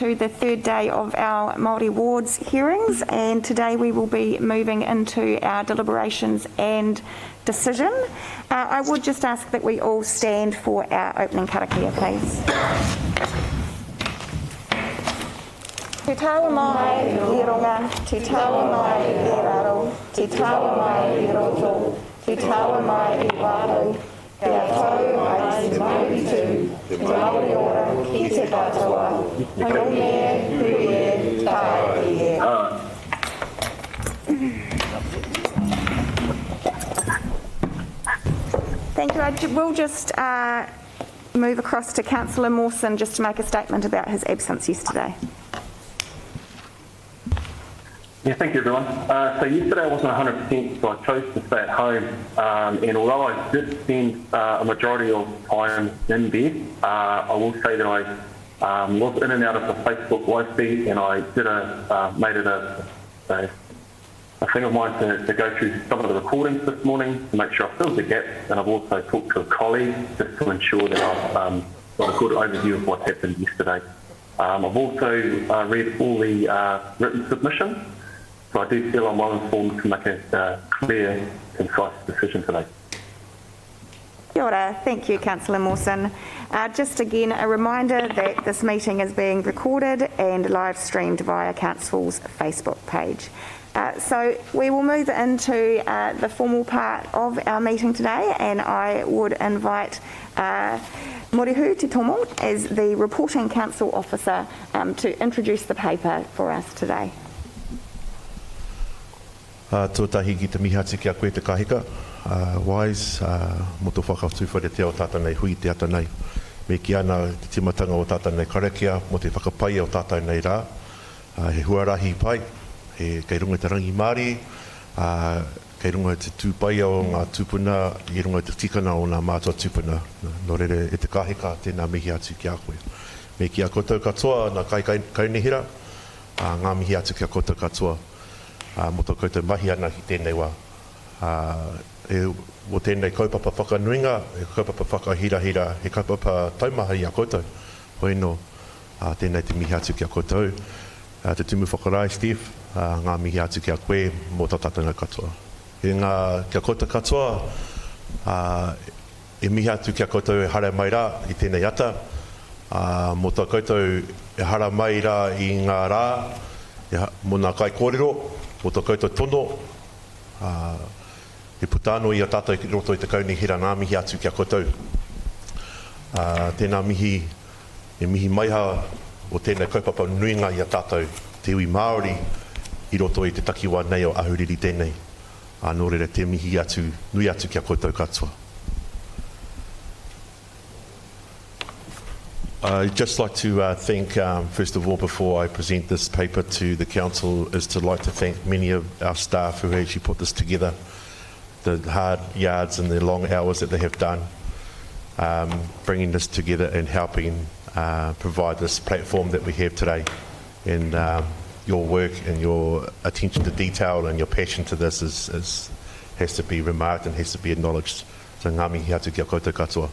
to the third day of our Māori wards hearings, and today we will be moving into our deliberations and decision. I would just ask that we all stand for our opening karakia, please. Te taua mai I ronga, te taua mai I raro, te taua mai I roto, te taua mai I wāru, te atau mai te Māori tū, te Māori ora ki te katoa, hau mea, hui e, tāi e. Thank you. I will just move across to Councillor Mawson just to make a statement about his absence yesterday. Yeah, thank you everyone. So yesterday I wasn't 100%, so I chose to stay at home. And although I did spend a majority of time in bed, I will say that I was in and out of the Facebook live feed, and I did made it a thing of mine to go through some of the recordings this morning to make sure I filled the gaps, and I've also talked to a colleague just to ensure that I've got a good overview of what happened yesterday. I've also read all the written submissions. So I do feel I'm well informed to make a clear, concise decision today. Kia ora. Thank you, Councillor Mawson. Just again, a reminder that this meeting is being recorded and live streamed via Council's Facebook page. So we will move into the formal part of our meeting today, and I would invite Morihu Te Tomo as the reporting council officer to introduce the paper for us today. Tuatahi ki te mihati ki a koe te kahika. Wise, mo tō whakawhatu whare te o tātou nei hui te ata nei. Me ki ana te timatanga o tātou nei karakia, mo te whakapai o tātou nei rā. He huarahi pai, he kei runga te rangi Māori, kei runga te tūpai o ngā tūpuna, i runga te tikana o ngā mātua tūpuna. Nō rere e te kahika tēnā mihi atu ki a koe. Me ki a koutou katoa, nā kaunihira, ngā mihi atu ki a koutou katoa. Mo tō koutou mahi ana ki tēnei wā. Mo tēnei kaupapa whakanuinga, e kaupapa whakahira-hira, he kaupapa taumaha i a koutou. Hoi no, tēnei te mihi atu ki a koutou. Te tumu whakarai, Steve, ngā mihi atu ki a koe mo tā tātanga katoa. E ngā ki a koutou katoa, e mihi atu ki a koutou e hara mai rā i tēnei ata. Mo tā koutou e hara mai rā i ngā rā, mo nā kai kōrero, mo tō koutou tono, e putano i a tātou ki roto i te kaunihira ngā mihi atu ki a koutou. Tēnā mihi, e mihi maiha o tēnei kaupapa nuinga i a tātou, te ui Māori, i roto i te takiwa nei o ahuriri tēnei. Nō rere te mihi atu, nui atu ki a koutou katoa. I'd just like to thank, first of all, before I present this paper to the council, is to like to thank many of our staff who actually put this together, the hard yards and the long hours that they have done, bringing this together and helping provide this platform that we have today. And your work and your attention to detail and your passion to this has to be remarked and has to be acknowledged. So ngā mihi atu ki a koutou katoa.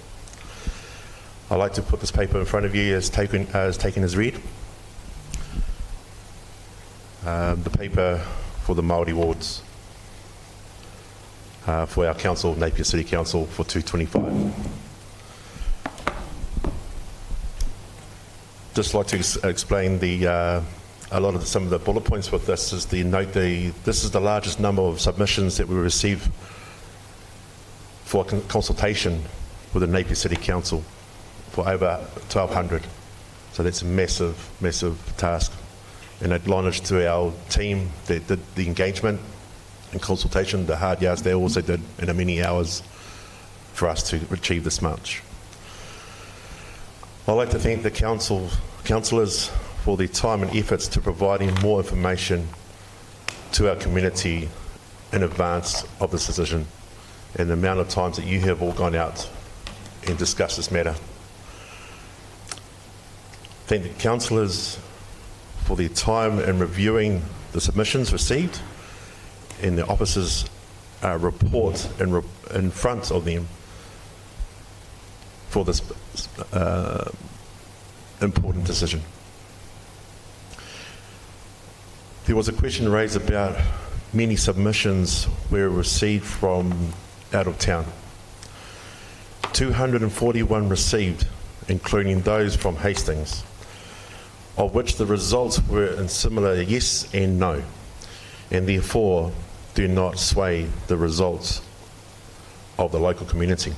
I'd like to put this paper in front of you as taken as read. The paper for the Māori wards for our council, Napier City Council, for 2025. Just like to explain some of the bullet points with this. Is this is the largest number of submissions that we received for consultation with the Napier City Council, for over 1,200. So that's a massive, massive task. And acknowledge to our team that did the engagement and consultation, the hard yards they also did in many hours for us to achieve this much. I'd like to thank the councillors for their time and efforts to providing more information to our community in advance of this decision, and the amount of times that you have all gone out and discussed this matter. Thank the councillors for their time in reviewing the submissions received and the officers' report in front of them for this important decision. There was a question raised about many submissions were received from out of town. 241 received, including those from Hastings, of which the results were in similar yes and no, and therefore do not sway the results of the local community.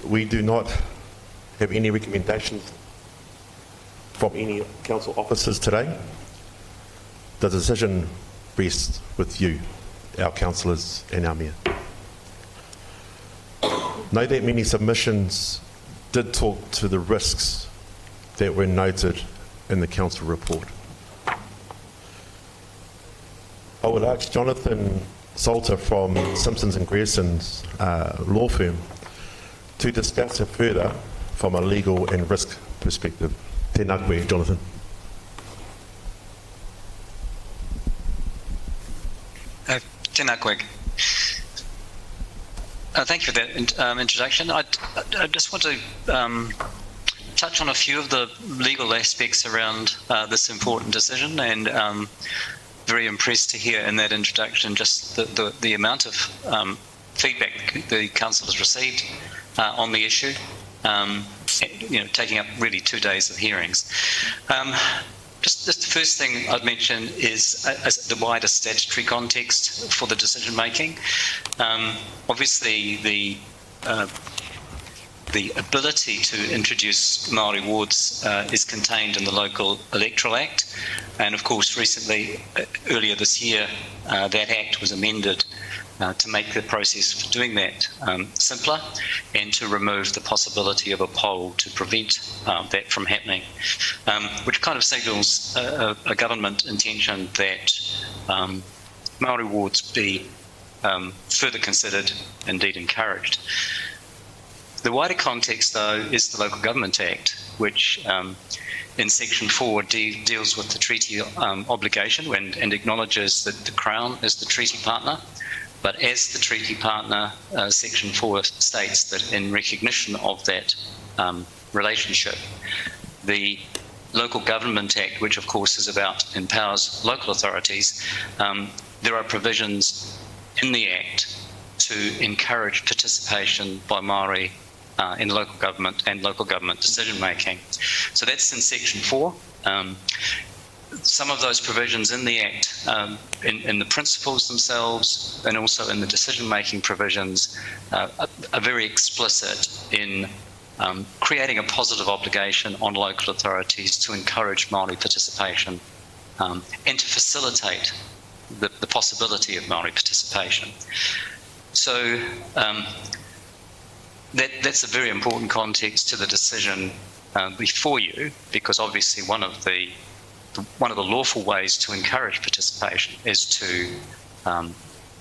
We do not have any recommendations from any council officers today. The decision rests with you, our councillors and our mayor. Know that many submissions did talk to the risks that were noted in the council report. I would ask Jonathan Salter from Simpsons and Grierson's law firm to discuss it further from a legal and risk perspective. Tēnā koe, Jonathan. Tēnā koe. Thank you for that introduction. I just want to touch on a few of the legal aspects around this important decision, and very impressed to hear in that introduction just the amount of feedback the council has received on the issue, taking up really 2 days of hearings. Just the first thing I'd mention is the wider statutory context for the decision making. Obviously, the ability to introduce Māori wards is contained in the Local Electoral Act, and of course recently, earlier this year, that Act was amended to make the process for doing that simpler, and to remove the possibility of a poll to prevent that from happening, which kind of signals a government intention that Māori wards be further considered, indeed encouraged. The wider context, though, is the Local Government Act, which in Section 4 deals with the treaty obligation and acknowledges that the Crown is the treaty partner. But as the treaty partner, Section 4 states that in recognition of that relationship, the Local Government Act, which of course is about empowers local authorities, there are provisions in the Act to encourage participation by Māori in local government and local government decision making. So that's in Section 4. Some of those provisions in the Act, in the principles themselves and also in the decision-making provisions, are very explicit in creating a positive obligation on local authorities to encourage Māori participation and to facilitate the possibility of Māori participation. So that's a very important context to the decision before you, because obviously one of the lawful ways to encourage participation is to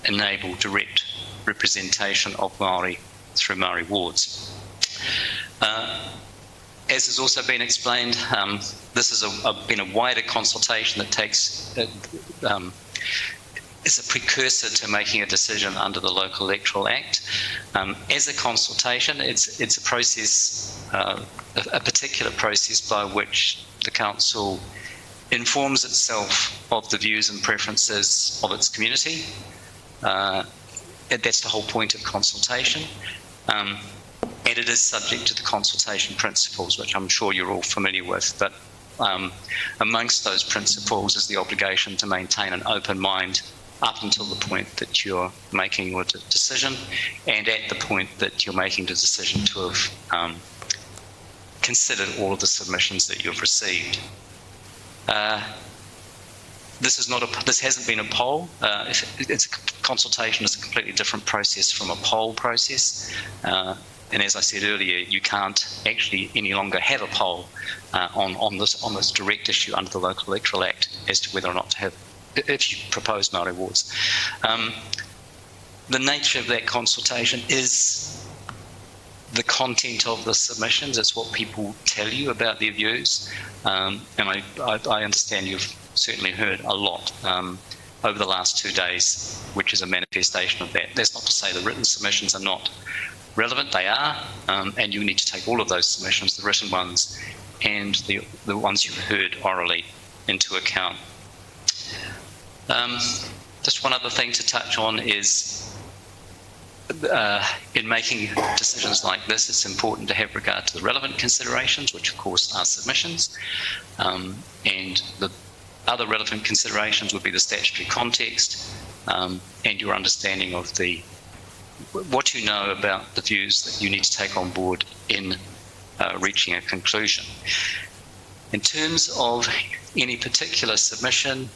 enable direct representation of Māori through Māori wards. As has also been explained, this has been a wider consultation that takes is a precursor to making a decision under the Local Electoral Act. As a consultation, it's a process, a particular process by which the council informs itself of the views and preferences of its community. That's the whole point of consultation. And it is subject to the consultation principles, which I'm sure you're all familiar with. But amongst those principles is the obligation to maintain an open mind up until the point that you're making your decision, and at the point that you're making the decision to have considered all of the submissions that you've received. This hasn't been a poll. It's a consultation is a completely different process from a poll process. And as I said earlier, you can't actually any longer have a poll on this direct issue under the Local Electoral Act as to whether or not to have, if you propose Māori wards. The nature of that consultation is the content of the submissions. It's what people tell you about their views. And I understand you've certainly heard a lot over the last 2 days, which is a manifestation of that. That's not to say the written submissions are not relevant. They are, and you need to take all of those submissions, the written ones and the ones you've heard orally, into account. Just one other thing to touch on is in making decisions like this, it's important to have regard to the relevant considerations, which of course are submissions, and the other relevant considerations would be the statutory context and your understanding of what you know about the views that you need to take on board in reaching a conclusion. In terms of any particular submission,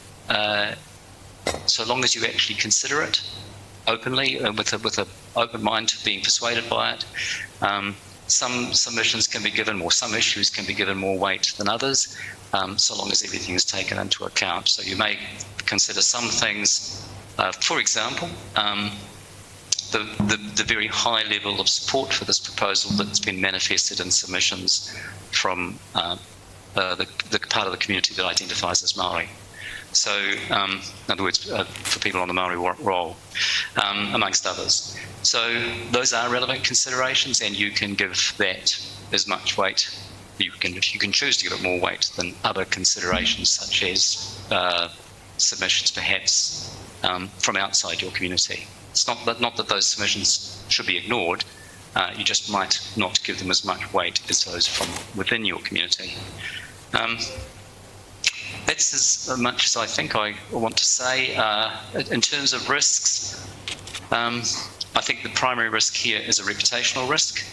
so long as you actually consider it openly, with an open mind to being persuaded by it, some submissions can be given, or some issues can be given more weight than others, so long as everything is taken into account. So you may consider some things, for example, the very high level of support for this proposal that's been manifested in submissions from the part of the community that identifies as Māori. So, in other words, for people on the Maori roll, amongst others. So those are relevant considerations, and you can give that as much weight. You can choose to give it more weight than other considerations, such as submissions perhaps from outside your community. It's not that those submissions should be ignored. You just might not give them as much weight as those from within your community. That's as much as I think I want to say. In terms of risks, I think the primary risk here is a reputational risk.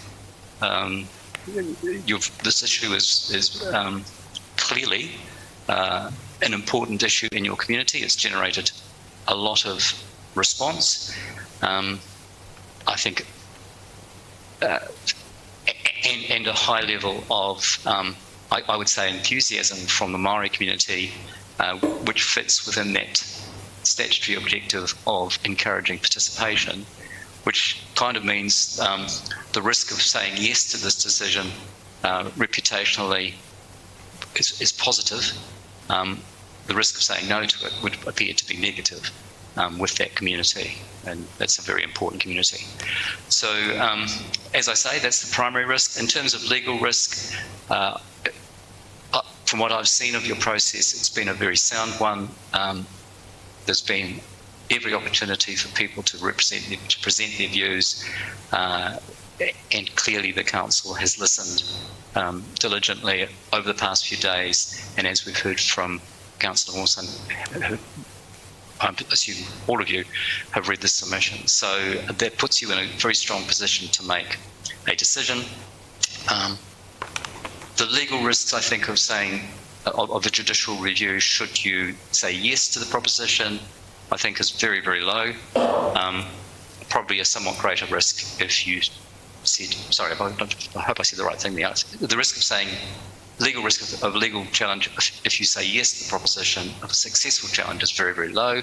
This issue is clearly an important issue in your community. It's generated a lot of response. I think, and a high level of I would say enthusiasm from the Maori community, which fits within that statutory objective of encouraging participation, which kind of means the risk of saying yes to this decision reputationally is positive. The risk of saying no to it would appear to be negative with that community, and that's a very important community. So, as I say, that's the primary risk. In terms of legal risk, from what I've seen of your process, it's been a very sound one. There's been every opportunity for people to present their views, and clearly the council has listened diligently over the past few days. And as we've heard from Councillor Mawson, I assume all of you have read the submission. So that puts you in a very strong position to make a decision. The legal risks, I think, of saying of a judicial review, should you say yes to the proposition, I think is very, very low. Probably a somewhat greater risk if you said, sorry, I hope I said the right thing there. The risk of saying, legal risk of legal challenge, if you say yes to the proposition, of a successful challenge is very, very low.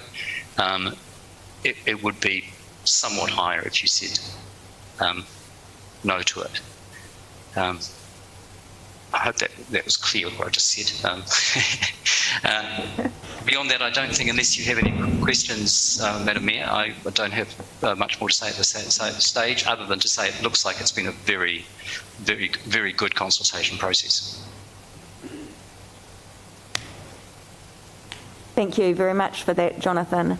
It would be somewhat higher if you said no to it. I hope that was clear what I just said. Beyond that, I don't think, unless you have any questions, Madam Mayor, I don't have much more to say at this stage, other than to say it looks like it's been a very, very, very good consultation process. Thank you very much for that, Jonathan.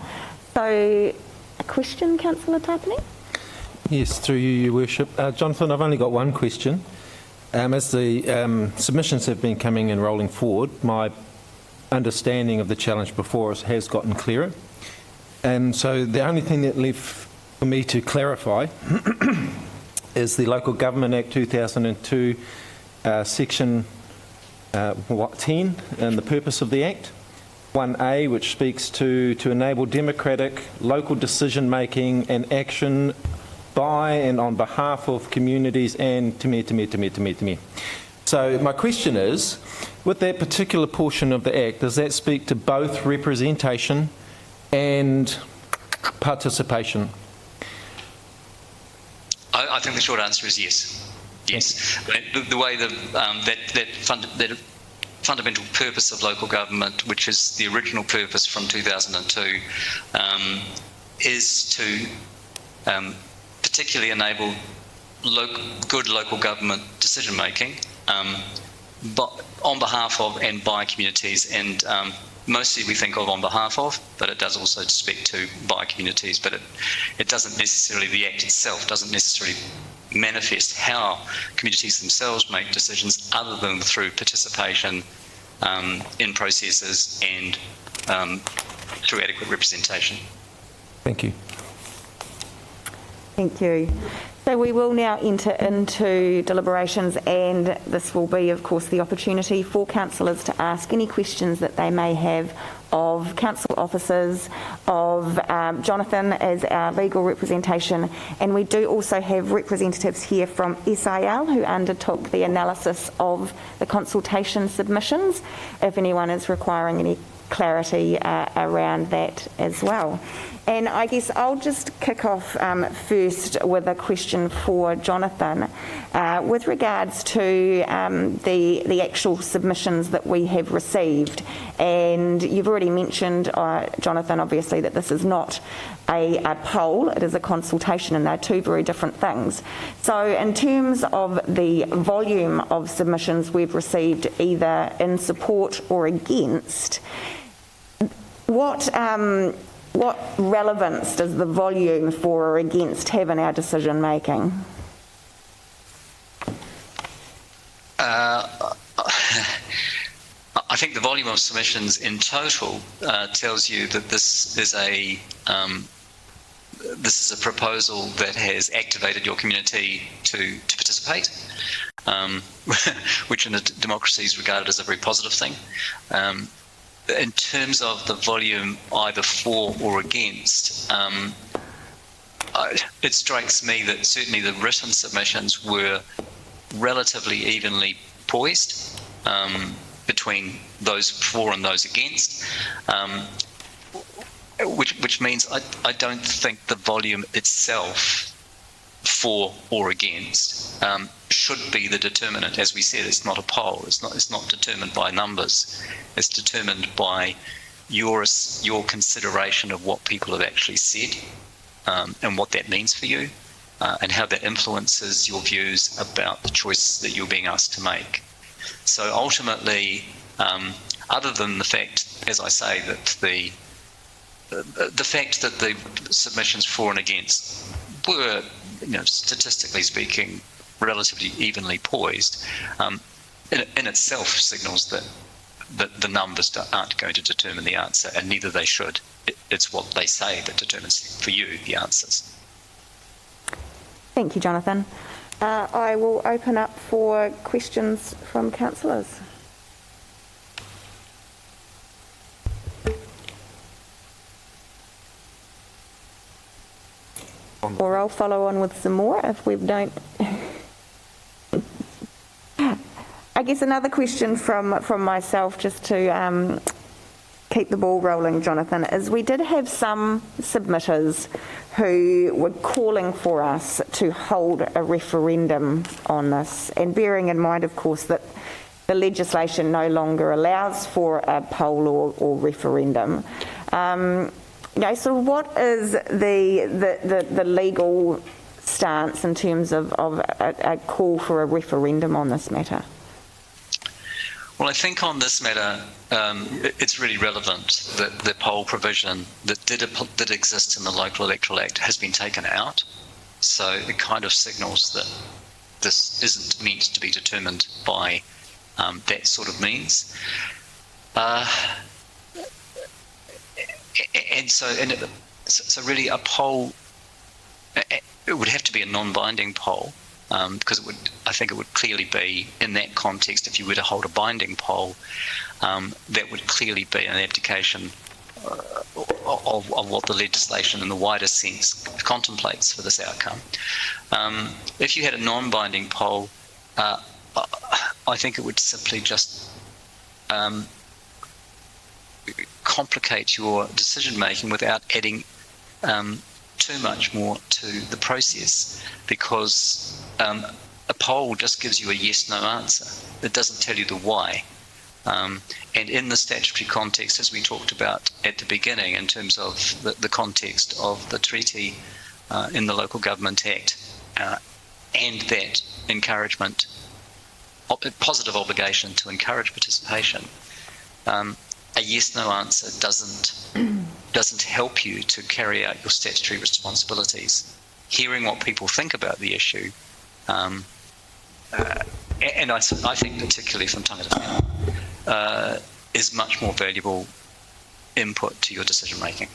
So, a question, Councillor Tapani? Yes, through you, Your Worship. Jonathan, I've only got one question. As the submissions have been coming and rolling forward, my understanding of the challenge before us has gotten clearer. And so the only thing that left for me to clarify is the Local Government Act 2002, Section 10, and the purpose of the Act. 1A, which speaks to enable democratic local decision making and action by and on behalf of communities and te me. So my question is, with that particular portion of the Act, does that speak to both representation and participation? I think the short answer is yes. Yes. The way that fundamental purpose of local government, which is the original purpose from 2002, is to particularly enable good local government decision making, but on behalf of and by communities, and mostly we think of on behalf of, but it does also speak to by communities, but it doesn't necessarily, the act itself doesn't necessarily manifest how communities themselves make decisions other than through participation in processes and through adequate representation. Thank you. Thank you. So we will now enter into deliberations, and this will be, of course, the opportunity for councillors to ask any questions that they may have of council officers, of Jonathan as our legal representation, and we do also have representatives here from SIL who undertook the analysis of the consultation submissions, if anyone is requiring any clarity around that as well. And I guess I'll just kick off first with a question for Jonathan with regards to the actual submissions that we have received. And you've already mentioned, Jonathan, obviously, that this is not a poll, it is a consultation, and they're two very different things. So in terms of the volume of submissions we've received, either in support or against, what relevance does the volume for or against have in our decision making? I think the volume of submissions in total tells you that this is a proposal that has activated your community to participate, which in a democracy is regarded as a very positive thing. In terms of the volume either for or against, it strikes me that certainly the written submissions were relatively evenly poised between those for and those against, which means I don't think the volume itself for or against should be the determinant. As we said, it's not a poll. It's not determined by numbers. It's determined by your consideration of what people have actually said and what that means for you and how that influences your views about the choice that you're being asked to make. So ultimately, other than the fact, as I say, that the fact that the submissions for and against were, statistically speaking, relatively evenly poised, in itself signals that the numbers aren't going to determine the answer, and neither they should. It's what they say that determines for you the answers. Thank you, Jonathan. I will open up for questions from councillors. Or I'll follow on with some more if we don't. I guess another question from myself, just to keep the ball rolling, Jonathan, is we did have some submitters who were calling for us to hold a referendum on this, and bearing in mind, of course, that the legislation no longer allows for a poll or referendum. So what is the legal stance in terms of a call for a referendum on this matter? Well, I think on this matter, it's really relevant that the poll provision that did exist in the Local Electoral Act has been taken out. So it kind of signals that this isn't meant to be determined by that sort of means. So really a poll, it would have to be a non-binding poll, because I think it would clearly be, in that context, if you were to hold a binding poll, that would clearly be an abdication of what the legislation in the wider sense contemplates for this outcome. If you had a non-binding poll, I think it would simply just complicate your decision making without adding too much more to the process, because a poll just gives you a yes/no answer. It doesn't tell you the why. And in the statutory context, as we talked about at the beginning, in terms of the context of the treaty in the Local Government Act, and that encouragement, positive obligation to encourage participation, a yes/no answer doesn't help you to carry out your statutory responsibilities. Hearing what people think about the issue, and I think particularly from tangata whenua, is much more valuable input to your decision making.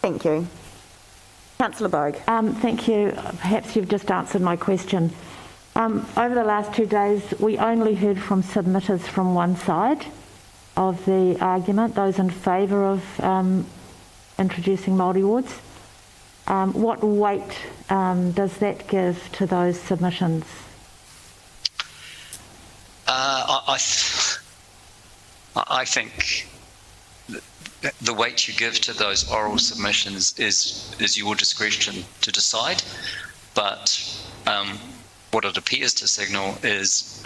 Thank you. Councillor Bogue. Thank you. Perhaps you've just answered my question. Over the last 2 days, we only heard from submitters from one side of the argument, those in favour of introducing Māori wards. What weight does that give to those submissions? I think the weight you give to those oral submissions is your discretion to decide, but what it appears to signal is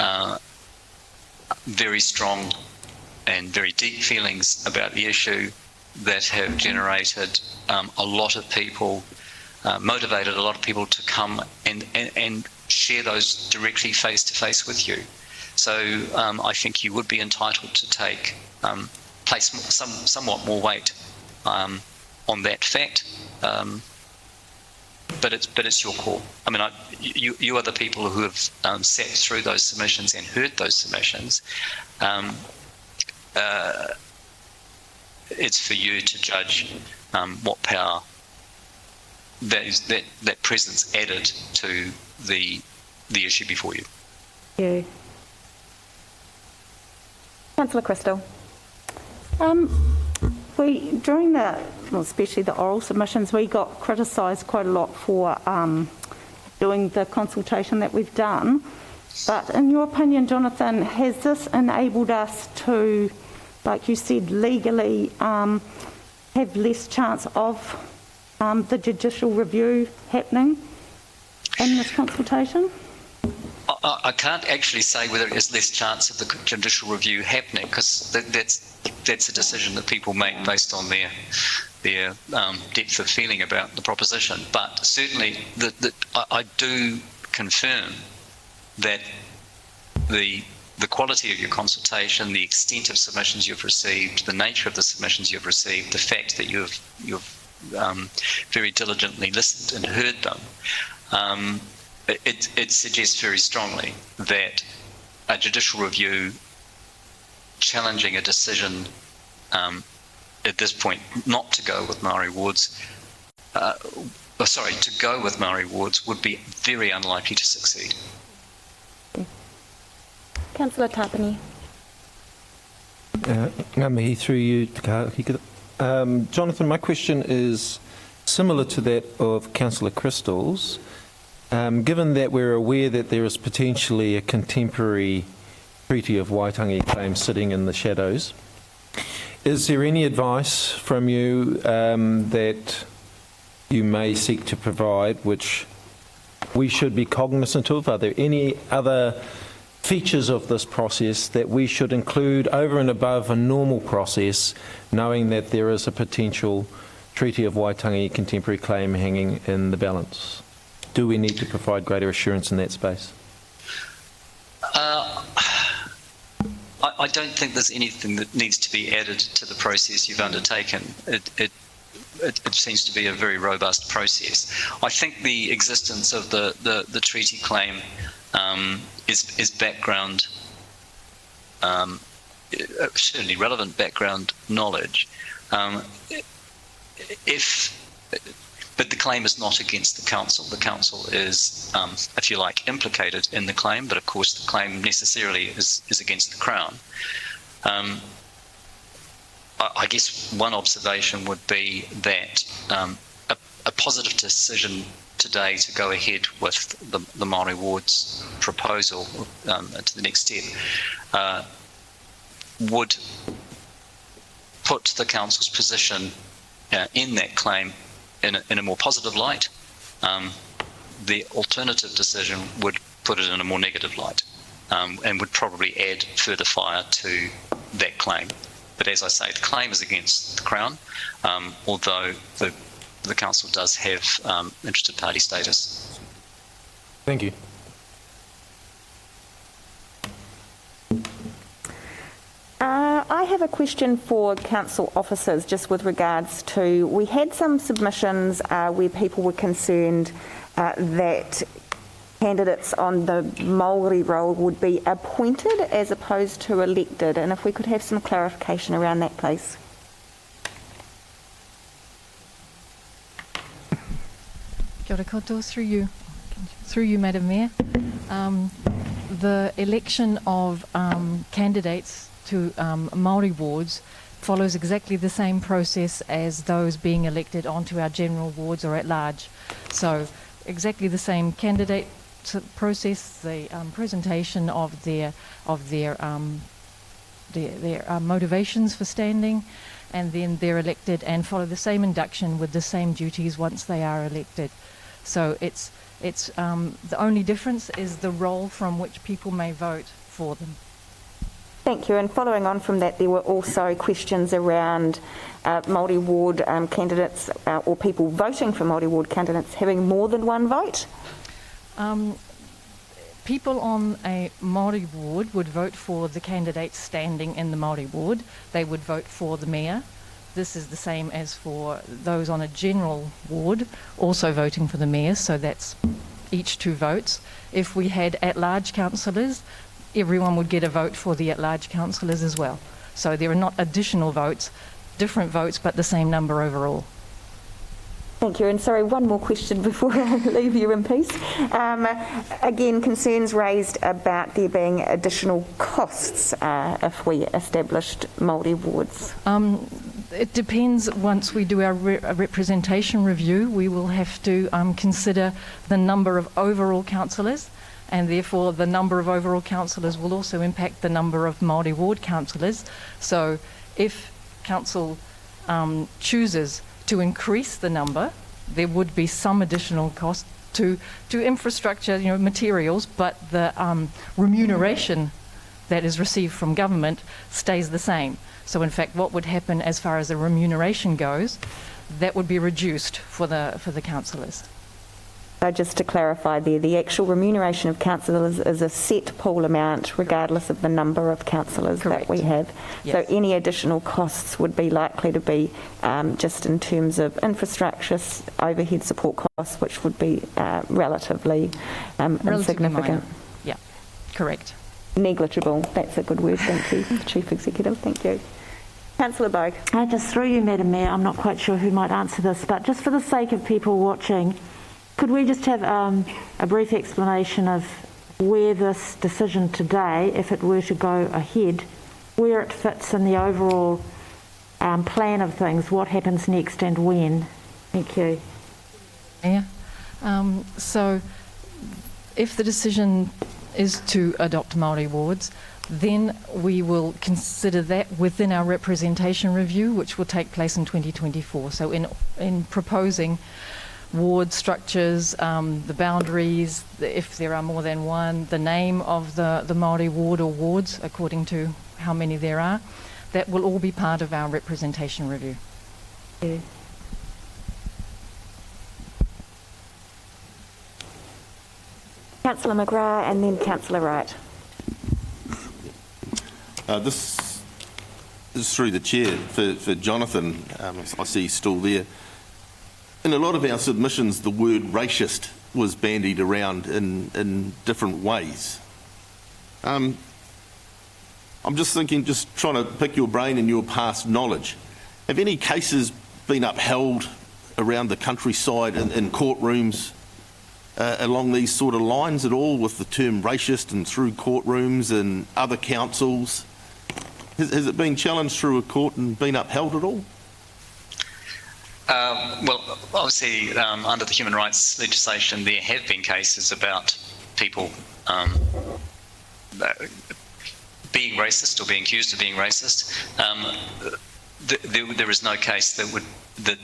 very strong and very deep feelings about the issue that have generated a lot of people, motivated a lot of people to come and share those directly face to face with you. So I think you would be entitled to place somewhat more weight on that fact, but it's your call. I mean, you are the people who have sat through those submissions and heard those submissions. It's for you to judge what power that presence added to the issue before you. Thank you. Councillor Crystal. During especially the oral submissions, we got criticised quite a lot for doing the consultation that we've done. But in your opinion, Jonathan, has this enabled us to, like you said, legally have less chance of the judicial review happening in this consultation? I can't actually say whether there's less chance of the judicial review happening, because that's a decision that people make based on their depth of feeling about the proposition. But certainly, I do confirm that the quality of your consultation, the extent of submissions you've received, the nature of the submissions you've received, the fact that you've very diligently listened and heard them, it suggests very strongly that a judicial review challenging a decision at this point not to go with Maori wards, to go with Maori wards would be very unlikely to succeed. Councillor Tapani. Ngā mihi through you, Jonathan, my question is similar to that of Councillor Crystal's. Given that we're aware that there is potentially a contemporary Treaty of Waitangi claim sitting in the shadows, is there any advice from you that you may seek to provide which we should be cognizant of? Are there any other features of this process that we should include over and above a normal process, knowing that there is a potential Treaty of Waitangi contemporary claim hanging in the balance? Do we need to provide greater assurance in that space? I don't think there's anything that needs to be added to the process you've undertaken. It seems to be a very robust process. I think the existence of the treaty claim is background, certainly relevant background knowledge. But the claim is not against the council. The council is, if you like, implicated in the claim, but of course the claim necessarily is against the Crown. I guess one observation would be that a positive decision today to go ahead with the Māori wards proposal to the next step would put the council's position in that claim in a more positive light. The alternative decision would put it in a more negative light. and would probably add further fire to that claim. But as I say, the claim is against the Crown, although the council does have interested party status. Thank you. I have a question for council officers just with regards to, we had some submissions where people were concerned that candidates on the Maori role would be appointed as opposed to elected, and if we could have some clarification around that, please. Kia ora koutou, through you, Madam Mayor. The election of candidates to Maori wards follows exactly the same process as those being elected onto our general wards or at large. So exactly the same candidate process, the presentation of their motivations for standing, and then they're elected and follow the same induction with the same duties once they are elected. So it's the only difference is the role from which people may vote for them. Thank you. And following on from that, there were also questions around Māori ward candidates or people voting for Māori ward candidates having more than one vote. People on a Māori ward would vote for the candidates standing in the Māori ward. They would vote for the mayor. This is the same as for those on a general ward also voting for the mayor, so that's each 2 votes. If we had at-large councillors, everyone would get a vote for the at-large councillors as well. So there are not additional votes, different votes, but the same number overall. Thank you. And sorry, one more question before I leave you in peace. Again, concerns raised about there being additional costs if we established Māori wards. It depends. Once we do our representation review, we will have to consider the number of overall councillors, and therefore the number of overall councillors will also impact the number of Māori ward councillors. So if council chooses to increase the number, there would be some additional cost to infrastructure, materials, but the remuneration that is received from government stays the same. So in fact, what would happen as far as the remuneration goes, that would be reduced for the councillors. So just to clarify there, the actual remuneration of councillors is a set pool amount regardless of the number of councillors that we have. Yes. So any additional costs would be likely to be just in terms of infrastructure, overhead support costs, which would be relatively insignificant. Minor. Yeah, correct. Negligible, that's a good word, thank you, Chief Executive, thank you. Councillor Bogue. Just through you, Madam Mayor, I'm not quite sure who might answer this, but just for the sake of people watching, could we just have a brief explanation of where this decision today, if it were to go ahead, where it fits in the overall plan of things, what happens next and when? Thank you. Yeah. So if the decision is to adopt Māori wards, then we will consider that within our representation review, which will take place in 2024. So in proposing ward structures, the boundaries, if there are more than one, the name of the Māori ward or wards, according to how many there are, that will all be part of our representation review. Yeah. Councillor McGrath and then Councillor Wright. This is through the chair for Jonathan. I see he's still there. In a lot of our submissions, the word racist was bandied around in different ways. I'm just thinking, just trying to pick your brain and your past knowledge. Have any cases been upheld around the countryside in courtrooms along these sort of lines at all, with the term racist and through courtrooms and other councils? Has it been challenged through a court and been upheld at all? Well, obviously, under the human rights legislation, there have been cases about people being racist or being accused of being racist. There is no case that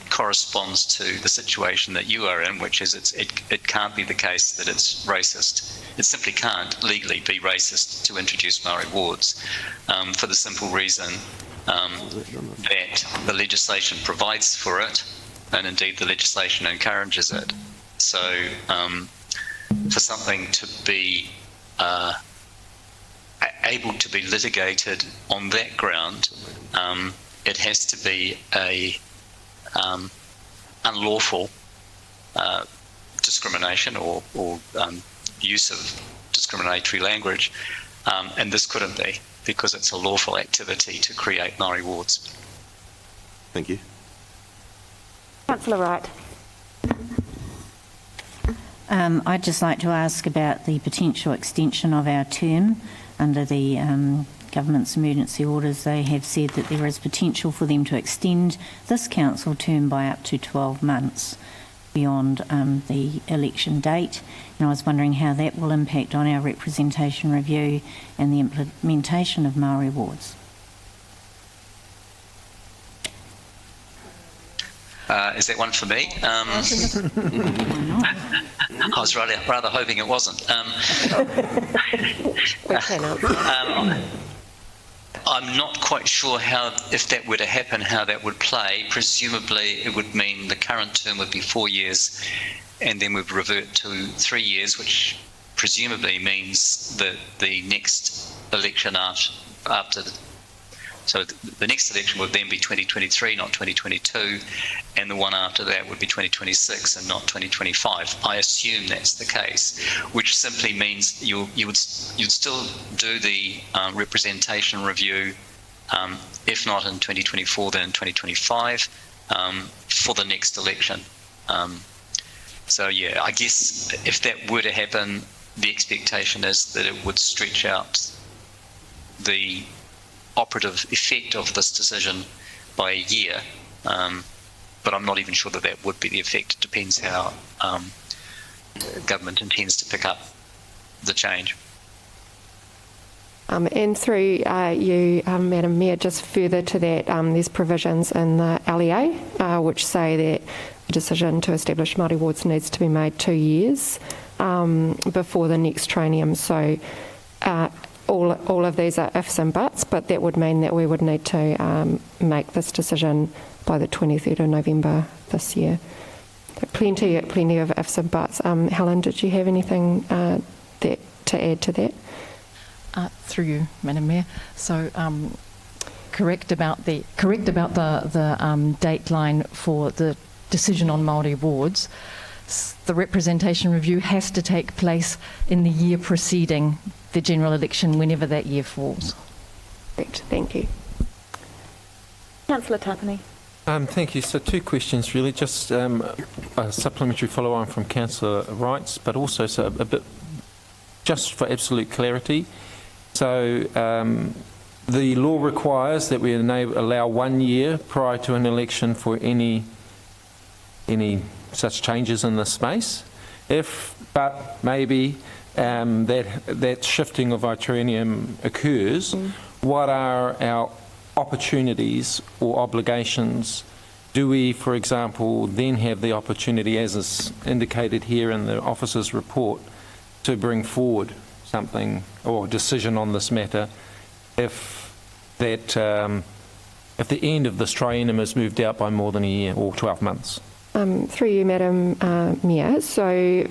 corresponds to the situation that you are in, which is it can't be the case that it's racist. It simply can't legally be racist to introduce Maori wards, for the simple reason that the legislation provides for it, and indeed the legislation encourages it. So for something to be able to be litigated on that ground, it has to be a unlawful discrimination or use of discriminatory language, and this couldn't be, because it's a lawful activity to create Maori wards. Thank you. Councillor Wright. I'd just like to ask about the potential extension of our term under the government's emergency orders. They have said that there is potential for them to extend this council term by up to 12 months beyond the election date. And I was wondering how that will impact on our representation review and the implementation of Maori wards. Is that one for me? I was rather hoping it wasn't. I'm not quite sure how, if that were to happen, how that would play. Presumably it would mean the current term would be 4 years and then we'd revert to 3 years, which presumably means that the next election after so the next election would then be 2023, not 2022, and the one after that would be 2026 and not 2025. I assume that's the case, which simply means you'd still do the representation review, if not in 2024, then in 2025, for the next election. So yeah, I guess if that were to happen, the expectation is that it would stretch out the operative effect of this decision by a year, but I'm not even sure that that would be the effect. It depends how government intends to pick up the change. And through you, Madam Mayor, just further to that, there's provisions in the LEA which say that a decision to establish Māori wards needs to be made 2 years before the next triennium. So all of these are ifs and buts, but that would mean that we would need to make this decision by the 23rd of November this year. Plenty of ifs and buts. Helen, did you have anything to add to that? Through you, Madam Mayor. So correct about the date line for the decision on Māori wards. The representation review has to take place in the year preceding the general election, whenever that year falls. Correct. Thank you. Councillor Tapani. Thank you. So 2 questions really, just a supplementary follow-on from Councillor Wright's, but also a bit just for absolute clarity. So the law requires that we allow 1 year prior to an election for any such changes in the space. But maybe that shifting of our triennium occurs, what are our opportunities or obligations? Do we, for example, then have the opportunity, as is indicated here in the officer's report, to bring forward something or decision on this matter if the end of this triennium is moved out by more than a year or 12 months? Through you, Madam Mayor. So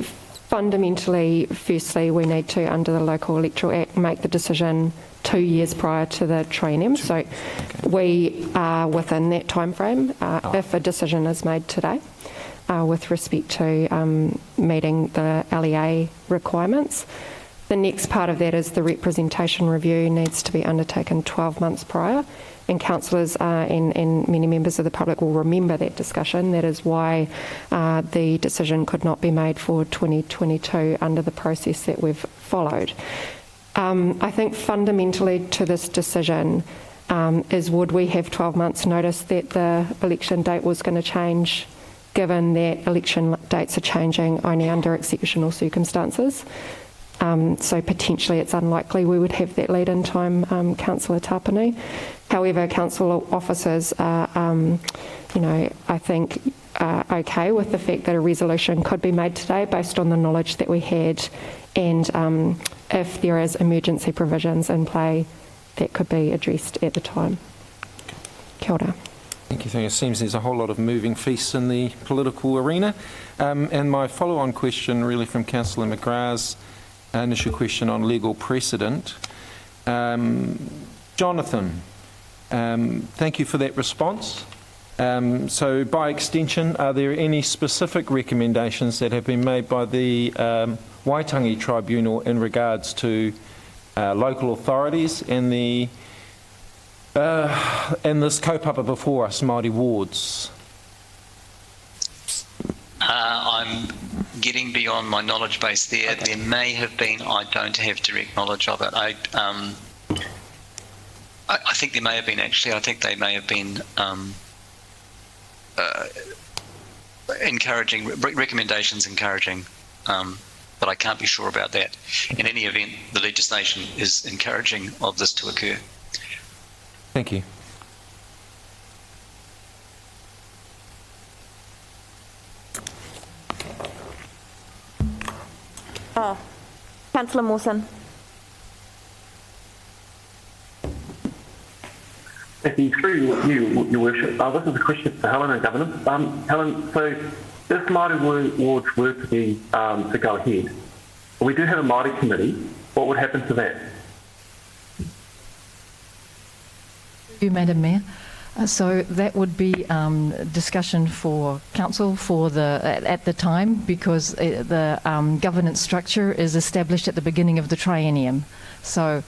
fundamentally, firstly, we need to, under the Local Electoral Act, make the decision 2 years prior to the triennium. So we are within that time frame if a decision is made today with respect to meeting the LEA requirements. The next part of that is the representation review needs to be undertaken 12 months prior, and councillors and many members of the public will remember that discussion. That is why the decision could not be made for 2022 under the process that we've followed. I think fundamentally to this decision is, would we have 12 months notice that the election date was going to change, given that election dates are changing only under exceptional circumstances? So potentially it's unlikely we would have that lead-in time, Councillor Tapani. However, council officers are I think okay with the fact that a resolution could be made today based on the knowledge that we had, and if there is emergency provisions in play, that could be addressed at the time. Kia ora. Thank you. It seems there's a whole lot of moving feasts in the political arena. And my follow-on question really from Councillor McGrath's initial question on legal precedent. Jonathan, thank you for that response. So by extension, are there any specific recommendations that have been made by the Waitangi Tribunal in regards to local authorities and this kaupapa before us, Māori wards? I'm getting beyond my knowledge base there. Okay. There may have been, I don't have direct knowledge of it. I think there may have been, actually. I think they may have been encouraging, recommendations encouraging, but I can't be sure about that. In any event, the legislation is encouraging of this to occur. Thank you. Councillor Mawson. Thank you. Through you, Your Worship, this is a question for Helen and Governance. Helen, so if Māori wards were to be to go ahead, we do have a Māori committee. What would happen to that? Thank you, Madam Mayor. So that would be discussion for council at the time, because the governance structure is established at the beginning of the triennium. So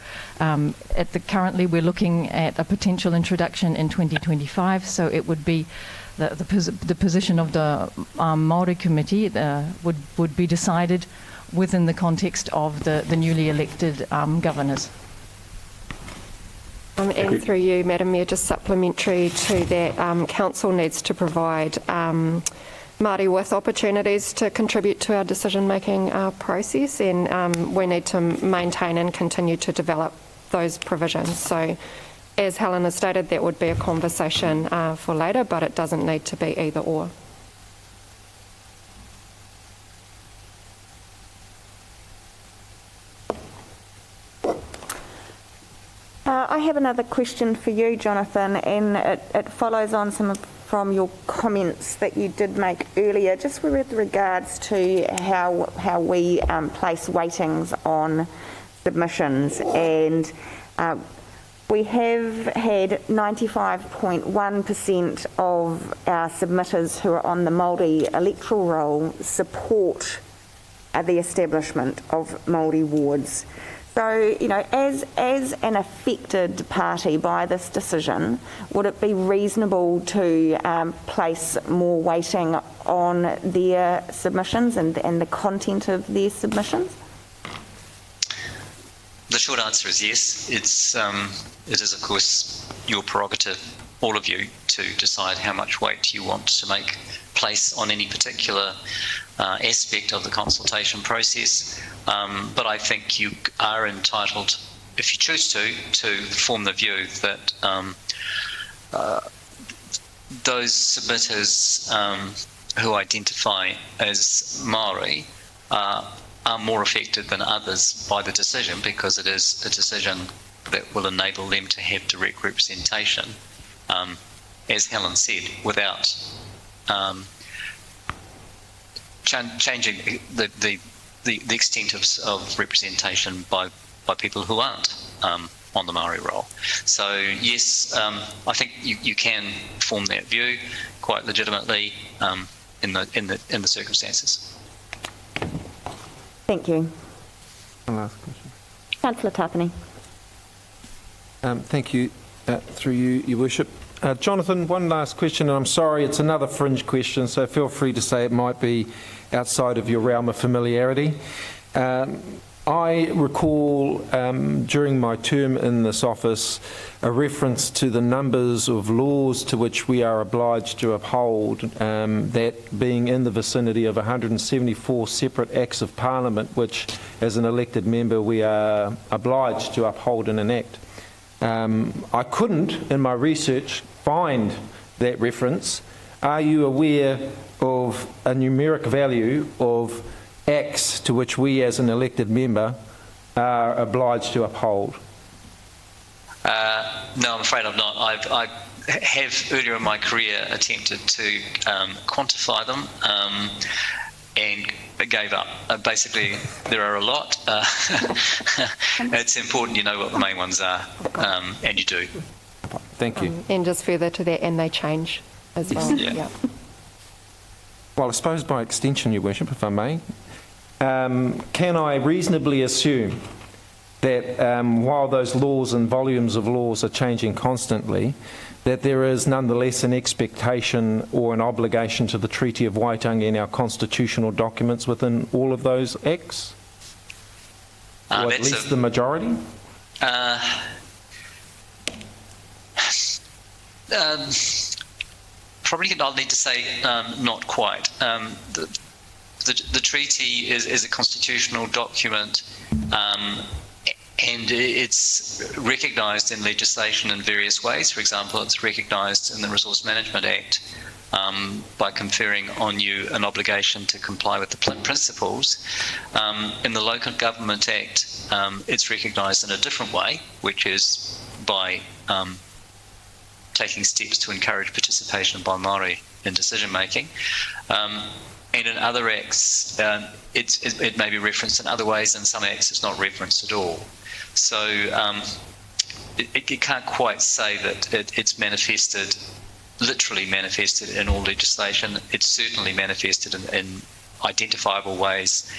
currently we're looking at a potential introduction in 2025. So it would be the position of the Māori committee would be decided within the context of the newly elected governors. And through you, Madam Mayor, just supplementary to that, Council needs to provide Māori with opportunities to contribute to our decision-making process, and we need to maintain and continue to develop those provisions. So, as Helen has stated, that would be a conversation for later, but it doesn't need to be either or. I have another question for you, Jonathan, and it follows on from your comments that you did make earlier, just with regards to how we place weightings on submissions. And we have had 95.1% of our submitters who are on the Māori electoral roll support the establishment of Māori wards. So, as an affected party by this decision, would it be reasonable to place more weighting on their submissions and the content of their submissions? The short answer is yes. It is, of course, your prerogative, all of you, to decide how much weight you want to place on any particular aspect of the consultation process. But I think you are entitled, if you choose to form the view that those submitters who identify as Maori are more affected than others by the decision, because it is a decision that will enable them to have direct representation, as Helen said, without changing the extent of representation by people who aren't on the Maori roll. So yes, I think you can form that view quite legitimately in the circumstances. Thank you. One last question. Councillor Tapani. Thank you. Through you, Your Worship. Jonathan, one last question, and I'm sorry, it's another fringe question, so feel free to say it might be outside of your realm of familiarity. I recall during my term in this office a reference to the numbers of laws to which we are obliged to uphold, that being in the vicinity of 174 separate acts of Parliament, which as an elected member we are obliged to uphold and enact. I couldn't, in my research, find that reference, are you aware of a numeric value of acts to which we as an elected member are obliged to uphold? No, I'm afraid I'm not. I have earlier in my career attempted to quantify them and gave up. Basically, there are a lot. It's important you know what the main ones are, and you do. Thank you. And just further to that, and they change as well. Yeah. Well, I suppose by extension, Your Worship, if I may, can I reasonably assume that while those laws and volumes of laws are changing constantly, that there is nonetheless an expectation or an obligation to the Treaty of Waitangi and our constitutional documents within all of those acts? Or at least the majority? Probably I'll need to say not quite. The treaty is a constitutional document, and it's recognised in legislation in various ways. For example, it's recognised in the Resource Management Act by conferring on you an obligation to comply with the principles. In the Local Government Act, it's recognised in a different way, which is by taking steps to encourage participation by Māori in decision making. And in other acts, it may be referenced in other ways. In some acts, it's not referenced at all. So you can't quite say that it's manifested, literally manifested in all legislation. It's certainly manifested in identifiable ways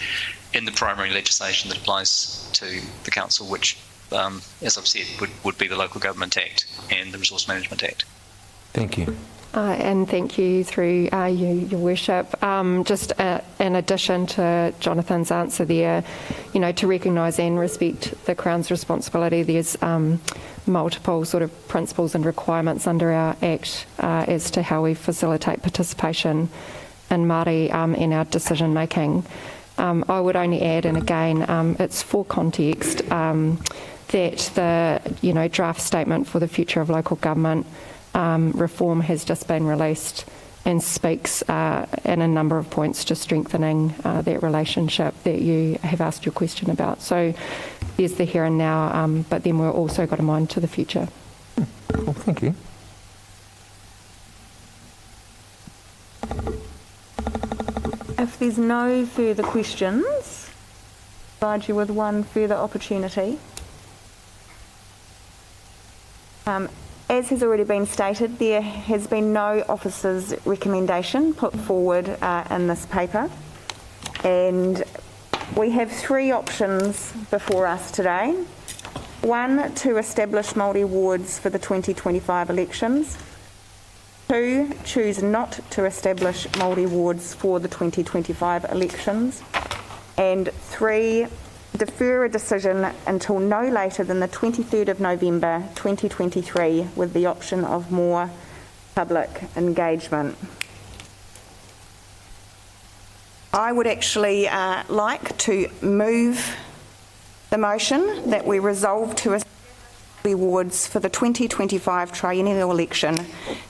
in the primary legislation that applies to the council, which, as I've said, would be the Local Government Act and the Resource Management Act. Thank you. And thank you through Your Worship. Just in addition to Jonathan's answer there, to recognise and respect the Crown's responsibility, there's multiple sort of principles and requirements under our Act as to how we facilitate participation in Māori in our decision making. I would only add, and again, it's for context, that the draft statement for the future of local government reform has just been released and speaks in a number of points to strengthening that relationship that you have asked your question about. So there's the here and now, but then we've also got a mind to the future. Cool, thank you. If there's no further questions, I'll provide you with one further opportunity. As has already been stated, there has been no officer's recommendation put forward in this paper, and we have three options before us today. One, to establish Māori wards for the 2025 elections. Two, choose not to establish Māori wards for the 2025 elections. And three, defer a decision until no later than the 23rd of November 2023 with the option of more public engagement. I would actually like to move the motion that we resolve to establish wards for the 2025 triennial election,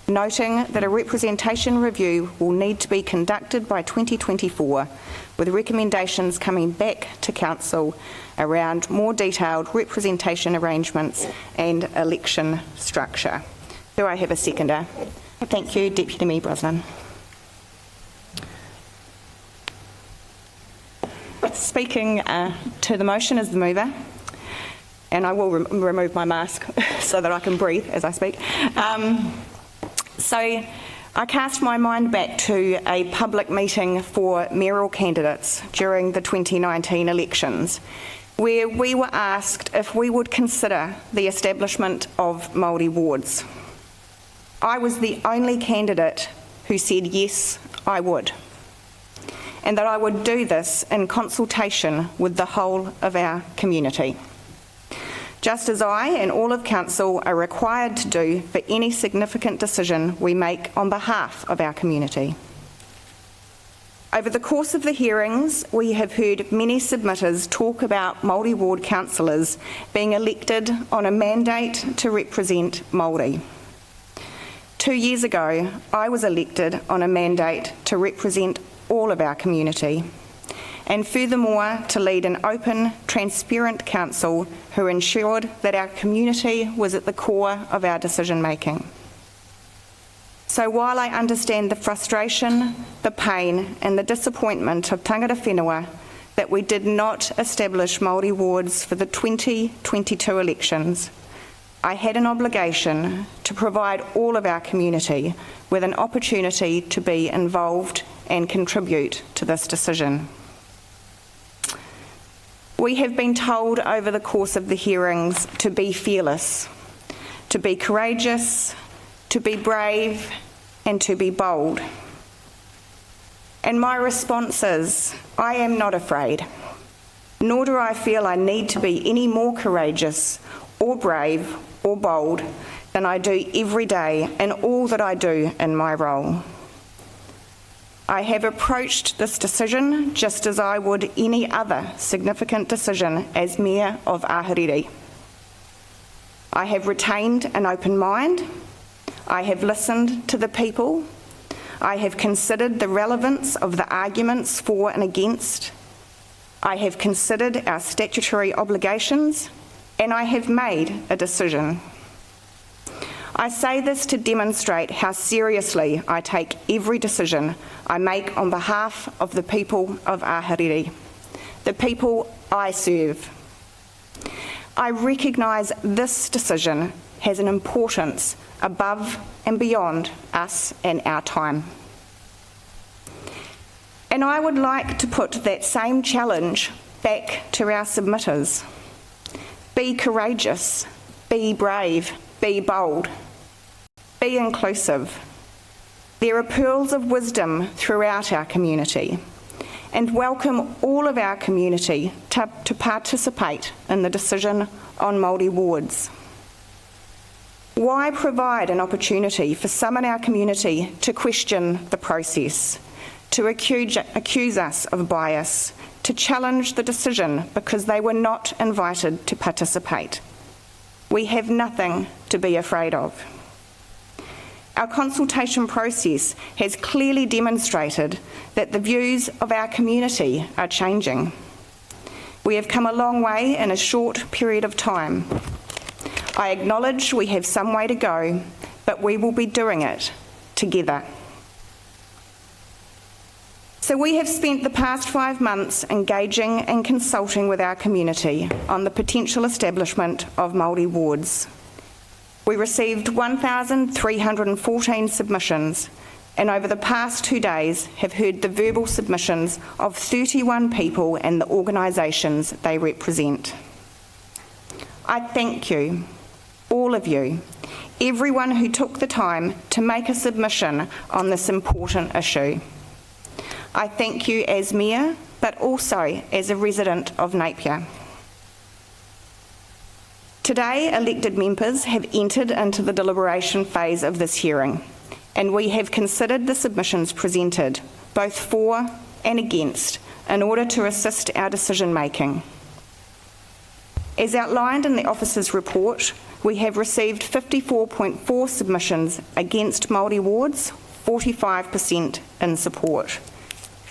noting that a representation review will need to be conducted by 2024, with recommendations coming back to Council around more detailed representation arrangements and election structure. Do I have a seconder? Thank you, Deputy Mayor Brosnan. Speaking to the motion as the mover, and I will remove my mask so that I can breathe as I speak. So I cast my mind back to a public meeting for mayoral candidates during the 2019 elections, where we were asked if we would consider the establishment of Māori wards. I was the only candidate who said yes, I would, and that I would do this in consultation with the whole of our community, just as I and all of Council are required to do for any significant decision we make on behalf of our community. Over the course of the hearings, we have heard many submitters talk about Māori ward councillors being elected on a mandate to represent Māori. 2 years ago, I was elected on a mandate to represent all of our community, and furthermore to lead an open, transparent council who ensured that our community was at the core of our decision making. So while I understand the frustration, the pain and the disappointment of tangata whenua that we did not establish Māori wards for the 2022 elections, I had an obligation to provide all of our community with an opportunity to be involved and contribute to this decision. We have been told over the course of the hearings to be fearless, to be courageous, to be brave, and to be bold. And my response is, I am not afraid, nor do I feel I need to be any more courageous or brave or bold than I do every day in all that I do in my role. I have approached this decision just as I would any other significant decision as Mayor of Ahuriri. I have retained an open mind. I have listened to the people. I have considered the relevance of the arguments for and against. I have considered our statutory obligations, and I have made a decision. I say this to demonstrate how seriously I take every decision I make on behalf of the people of Ahuriri, the people I serve. I recognise this decision has an importance above and beyond us and our time. And I would like to put that same challenge back to our submitters. Be courageous, be brave, be bold, be inclusive. There are pearls of wisdom throughout our community, and welcome all of our community to participate in the decision on Māori wards. Why provide an opportunity for some in our community to question the process, to accuse us of bias, to challenge the decision because they were not invited to participate? We have nothing to be afraid of. Our consultation process has clearly demonstrated that the views of our community are changing. We have come a long way in a short period of time. I acknowledge we have some way to go, but we will be doing it together. So we have spent the past 5 months engaging and consulting with our community on the potential establishment of Māori wards. We received 1,314 submissions, and over the past 2 days have heard the verbal submissions of 31 people and the organisations they represent. I thank you, all of you, everyone who took the time to make a submission on this important issue. I thank you as Mayor, but also as a resident of Napier. Today, elected members have entered into the deliberation phase of this hearing, and we have considered the submissions presented, both for and against, in order to assist our decision making. As outlined in the officer's report, we have received 54.4 submissions against Māori wards, 45% in support.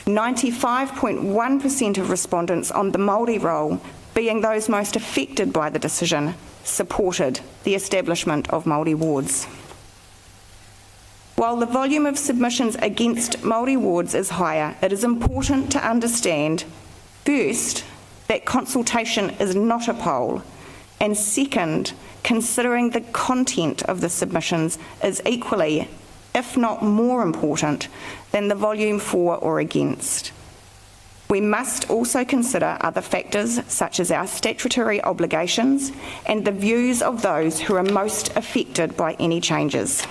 95.1% of respondents on the Māori roll, being those most affected by the decision, supported the establishment of Māori wards. While the volume of submissions against Māori wards is higher, it is important to understand, first, that consultation is not a poll, and second, considering the content of the submissions is equally, if not more important, than the volume for or against. We must also consider other factors such as our statutory obligations and the views of those who are most affected by any changes.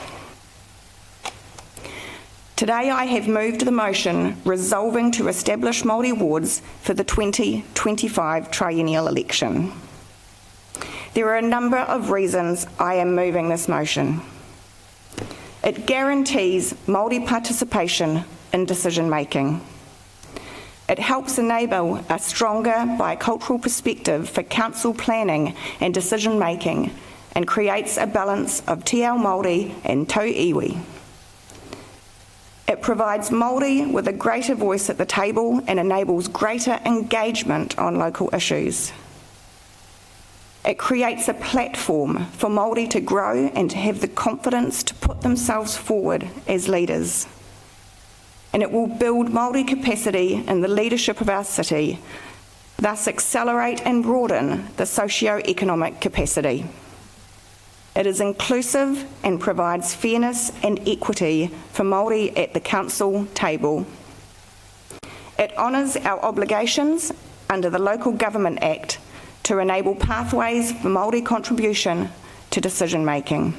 Today I have moved the motion resolving to establish Māori wards for the 2025 triennial election. There are a number of reasons I am moving this motion. It guarantees Māori participation in decision making. It helps enable a stronger bicultural perspective for council planning and decision making, and creates a balance of te ao Māori and tau iwi. It provides Māori with a greater voice at the table and enables greater engagement on local issues. It creates a platform for Māori to grow and to have the confidence to put themselves forward as leaders. And it will build Māori capacity in the leadership of our city, thus accelerate and broaden the socio-economic capacity. It is inclusive and provides fairness and equity for Māori at the council table. It honours our obligations under the Local Government Act to enable pathways for Māori contribution to decision making.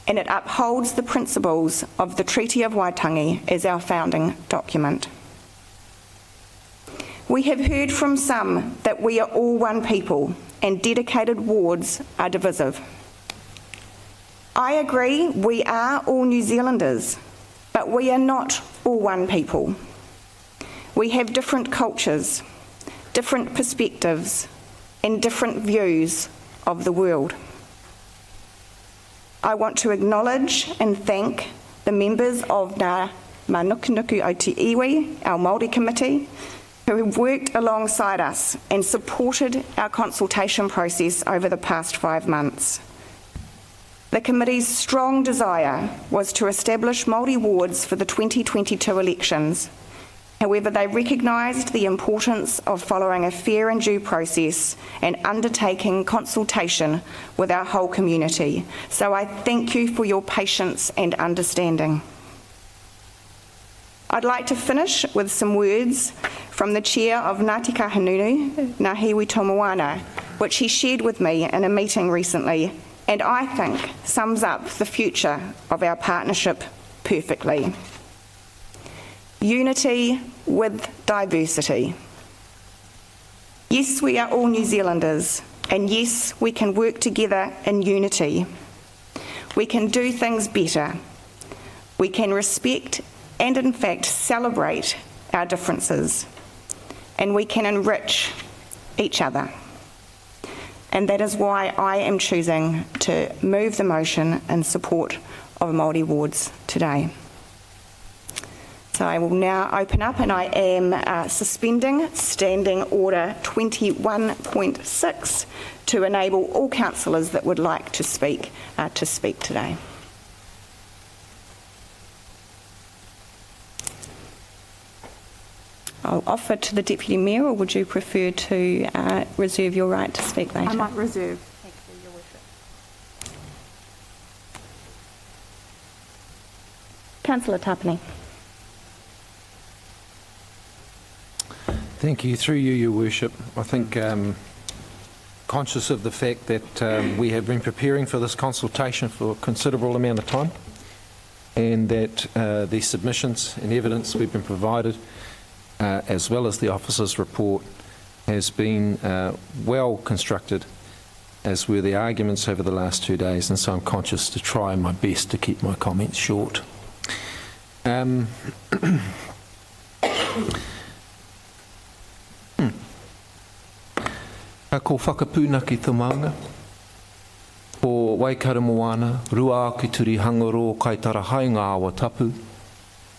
And it upholds the principles of the Treaty of Waitangi as our founding document. We have heard from some that we are all one people and dedicated wards are divisive. I agree we are all New Zealanders, but we are not all one people. We have different cultures, different perspectives, and different views of the world. I want to acknowledge and thank the members of Ngā Manukunuku o Te Iwi, our Māori committee, who have worked alongside us and supported our consultation process over the past 5 months. The committee's strong desire was to establish Māori wards for the 2022 elections. However, they recognised the importance of following a fair and due process and undertaking consultation with our whole community. So I thank you for your patience and understanding. I'd like to finish with some words from the chair of Ngāti Kahungunu, Ngāhiwi Tomoana, which he shared with me in a meeting recently, and I think sums up the future of our partnership perfectly. Unity with diversity. Yes, we are all New Zealanders, and yes, we can work together in unity. We can do things better. We can respect and in fact celebrate our differences, and we can enrich each other. And that is why I am choosing to move the motion in support of Māori wards today. So I will now open up, and I am suspending Standing Order 21.6 to enable all councillors that would like to speak today. I'll offer to the Deputy Mayor, or would you prefer to reserve your right to speak later? I might reserve. Thank you, Your Worship. Councillor Tapani. Thank you. Through you, Your Worship. I think conscious of the fact that we have been preparing for this consultation for a considerable amount of time, and that the submissions and evidence we've been provided as well as the officer's report has been well constructed, as were the arguments over the last 2 days, and so I'm conscious to try my best to keep my comments short. Ka ko whakapūnaki te maunga, ko Waikato Moana, rua ki turi hangaro kaitara hai ngā awa tapu,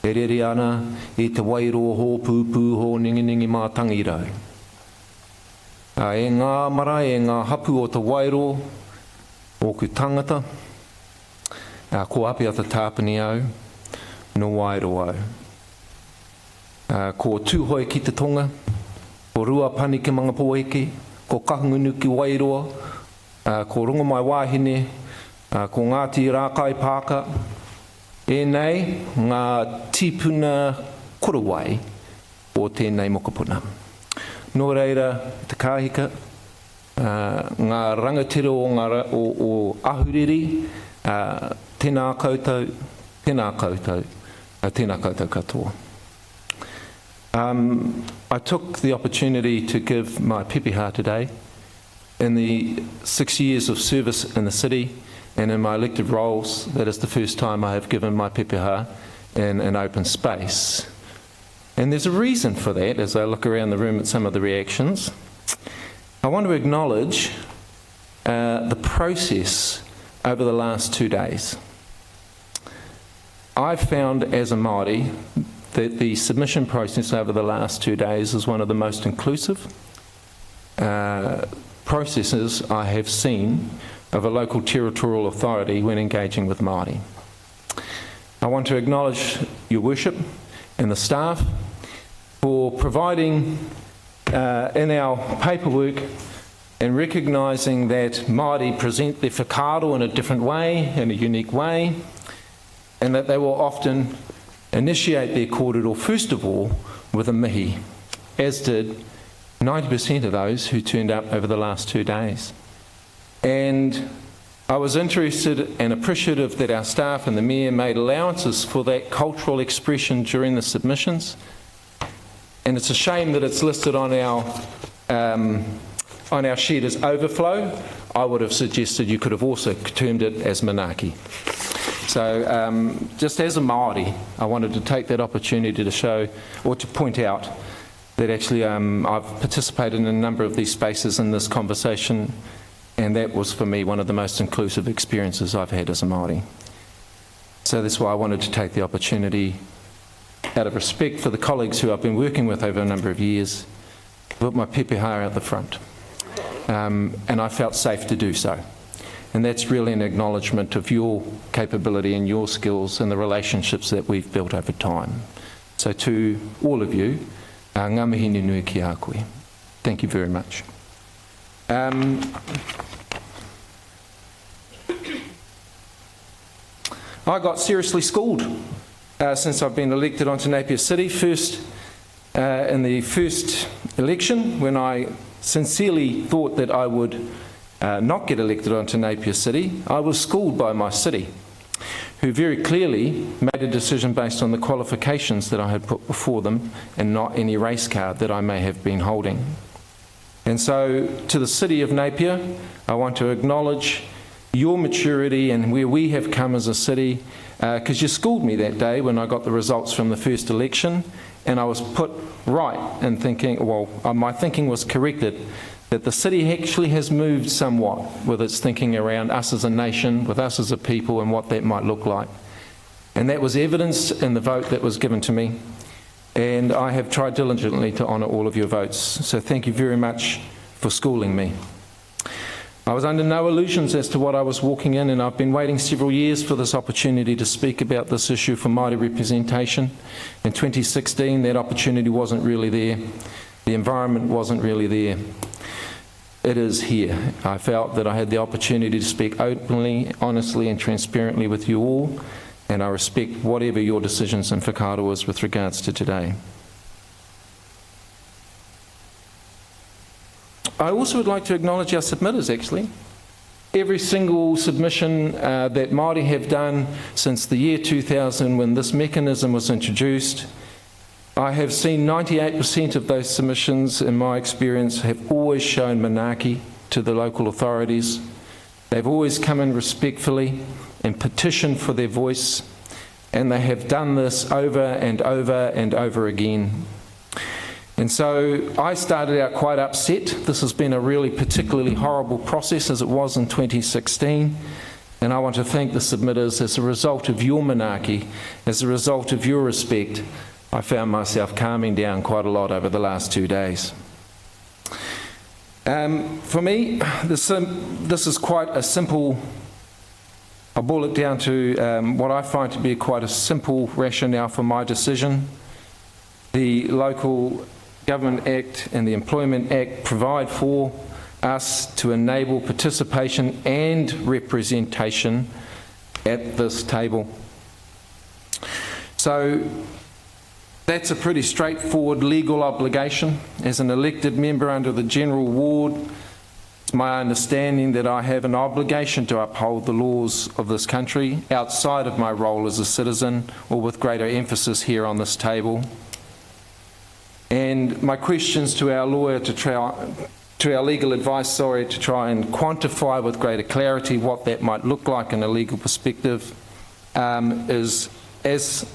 e rere ana e te wairo hō pūpū hō ningi mātangi rau. E ngā mara, e ngā hapu o te wairo o ku tangata, ko api ata tāpani au, no wairo au. Ko tūhoi ki te tonga, ko rua pani ki mga poeke, ko kahungunu ki wairoa, ko runga mai wāhine, ko Ngāti Rākai Pāka, e nei ngā tīpuna korowai o tēnei mokopuna. Nō reira, te kāhika, ngā rangatira o ahuriri, tēnā koutou, tēnā koutou katoa. I took the opportunity to give my pepeha today. In the 6 years of service in the city and in my elected roles, that is the first time I have given my pepeha in an open space. And there's a reason for that as I look around the room at some of the reactions. I want to acknowledge the process over the last 2 days. I've found as a Māori that the submission process over the last 2 days is one of the most inclusive processes I have seen of a local territorial authority when engaging with Māori. I want to acknowledge Your Worship and the staff for providing in our paperwork and recognising that Māori present their whakaaro in a different way, in a unique way, and that they will often initiate their kōrero first of all with a mihi, as did 90% of those who turned up over the last 2 days. And I was interested and appreciative that our staff and the Mayor made allowances for that cultural expression during the submissions. And it's a shame that it's listed on our sheet as overflow. I would have suggested you could have also termed it as manaaki. So just as a Māori, I wanted to take that opportunity to show, or to point out, that actually I've participated in a number of these spaces in this conversation, and that was for me one of the most inclusive experiences I've had as a Māori. So that's why I wanted to take the opportunity, out of respect for the colleagues who I've been working with over a number of years, to put my pepeha out the front. And I felt safe to do so. And that's really an acknowledgement of your capability and your skills and the relationships that we've built over time. So to all of you, ngā mihi nui ki a koe. Thank you very much. I got seriously schooled since I've been elected onto Napier City. First, in the first election, when I sincerely thought that I would not get elected onto Napier City, I was schooled by my city, who very clearly made a decision based on the qualifications that I had put before them and not any race card that I may have been holding. And so to the City of Napier, I want to acknowledge your maturity and where we have come as a city, because you schooled me that day when I got the results from the first election, and I was put right in thinking, well, my thinking was corrected, that the city actually has moved somewhat with its thinking around us as a nation, with us as a people, and what that might look like. And that was evidenced in the vote that was given to me. And I have tried diligently to honour all of your votes. So thank you very much for schooling me. I was under no illusions as to what I was walking in, and I've been waiting several years for this opportunity to speak about this issue for Māori representation. In 2016, that opportunity wasn't really there. The environment wasn't really there. It is here. I felt that I had the opportunity to speak openly, honestly and transparently with you all, and I respect whatever your decisions and whakaaro is with regards to today. I also would like to acknowledge our submitters, actually. Every single submission that Māori have done since the year 2000, when this mechanism was introduced, I have seen 98% of those submissions, in my experience, have always shown manaaki to the local authorities. They've always come in respectfully and petitioned for their voice, and they have done this over and over and over again. And so I started out quite upset. This has been a really particularly horrible process, as it was in 2016. And I want to thank the submitters. As a result of your manaaki, as a result of your respect, I found myself calming down quite a lot over the last 2 days. For me, this is quite a simple, I'll boil it down to what I find to be quite a simple rationale for my decision. The Local Government Act and the Employment Act provide for us to enable participation and representation at this table. So that's a pretty straightforward legal obligation. As an elected member under the General Ward, it's my understanding that I have an obligation to uphold the laws of this country outside of my role as a citizen, or with greater emphasis here on this table. And my questions to our lawyer, to our legal advice, to try and quantify with greater clarity what that might look like in a legal perspective, is, as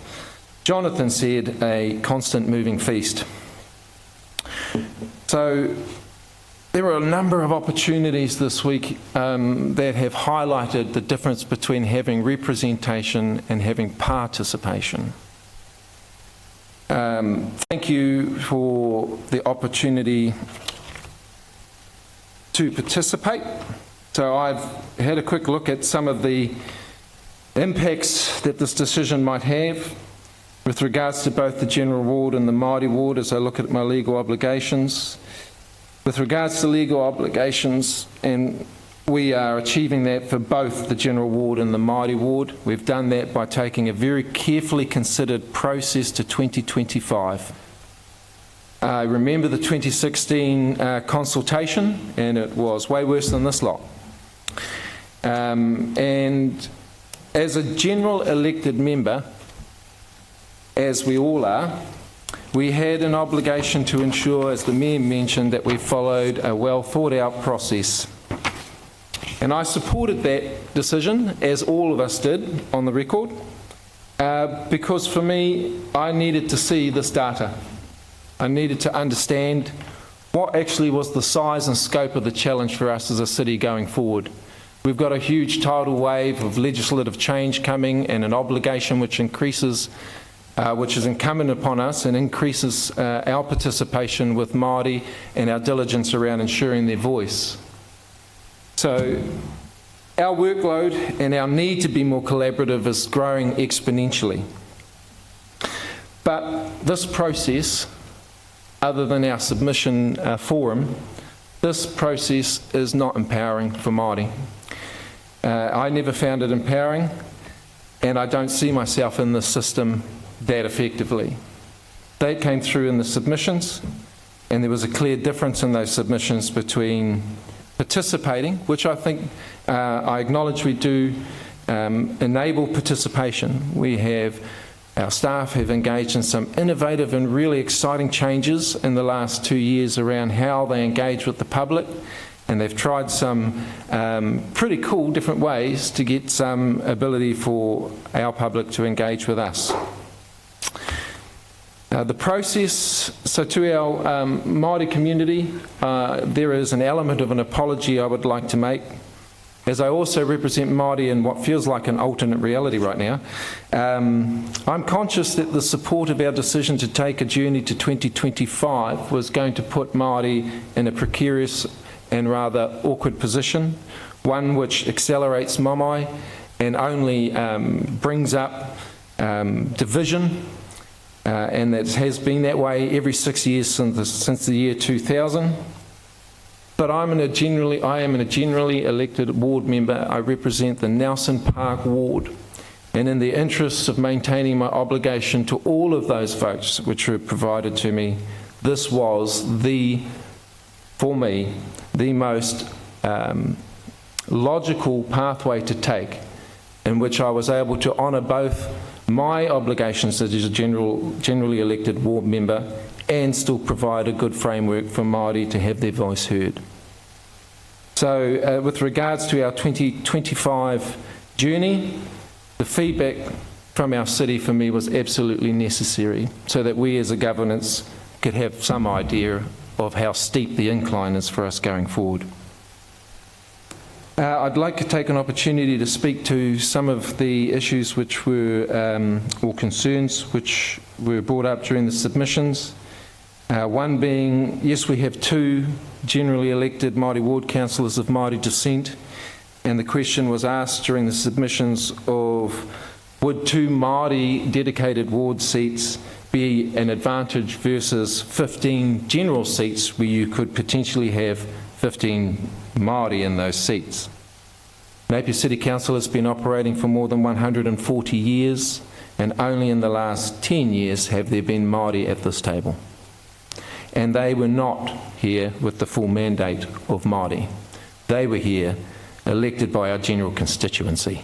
Jonathan said, a constant moving feast. So There are a number of opportunities this week that have highlighted the difference between having representation and having participation. Thank you for the opportunity to participate. So I've had a quick look at some of the impacts that this decision might have with regards to both the General Ward and the Māori Ward as I look at my legal obligations. With regards to legal obligations, and we are achieving that for both the General Ward and the Māori Ward. We've done that by taking a very carefully considered process to 2025. I remember the 2016 consultation, and it was way worse than this lot. And as a general elected member, as we all are, we had an obligation to ensure, as the Mayor mentioned, that we followed a well thought out process. And I supported that decision, as all of us did on the record, because for me, I needed to see this data. I needed to understand what actually was the size and scope of the challenge for us as a city going forward. We've got a huge tidal wave of legislative change coming and an obligation which increases, which is incumbent upon us and increases our participation with Māori and our diligence around ensuring their voice. So our workload and our need to be more collaborative is growing exponentially. But this process, other than our submission forum, this process is not empowering for Māori. I never found it empowering, and I don't see myself in this system that effectively. They came through in the submissions, and there was a clear difference in those submissions between participating, which I think I acknowledge we do enable participation. We have, our staff have engaged in some innovative and really exciting changes in the last 2 years around how they engage with the public, and they've tried some pretty cool different ways to get some ability for our public to engage with us. The process, so to our Māori community, there is an element of an apology I would like to make. As I also represent Māori in what feels like an alternate reality right now, I'm conscious that the support of our decision to take a journey to 2025 was going to put Māori in a precarious and rather awkward position, one which accelerates mamai and only brings up division, and that has been that way every 6 years since the year 2000. But I am in a generally elected ward member. I represent the Nelson Park ward, and in the interests of maintaining my obligation to all of those votes which were provided to me, this was for me, the most logical pathway to take, in which I was able to honour both my obligations as a generally elected ward member and still provide a good framework for Māori to have their voice heard. So with regards to our 2025 journey, the feedback from our city for me was absolutely necessary so that we as a governance could have some idea of how steep the incline is for us going forward. I'd like to take an opportunity to speak to some of the issues which were, or concerns which were brought up during the submissions. One being, yes, we have 2 generally elected Māori ward councillors of Māori descent, and the question was asked during the submissions of would 2 Māori dedicated ward seats be an advantage versus 15 general seats where you could potentially have 15 Māori in those seats. Napier City Council has been operating for more than 140 years, and only in the last 10 years have there been Māori at this table. And they were not here with the full mandate of Māori. They were here elected by our general constituency.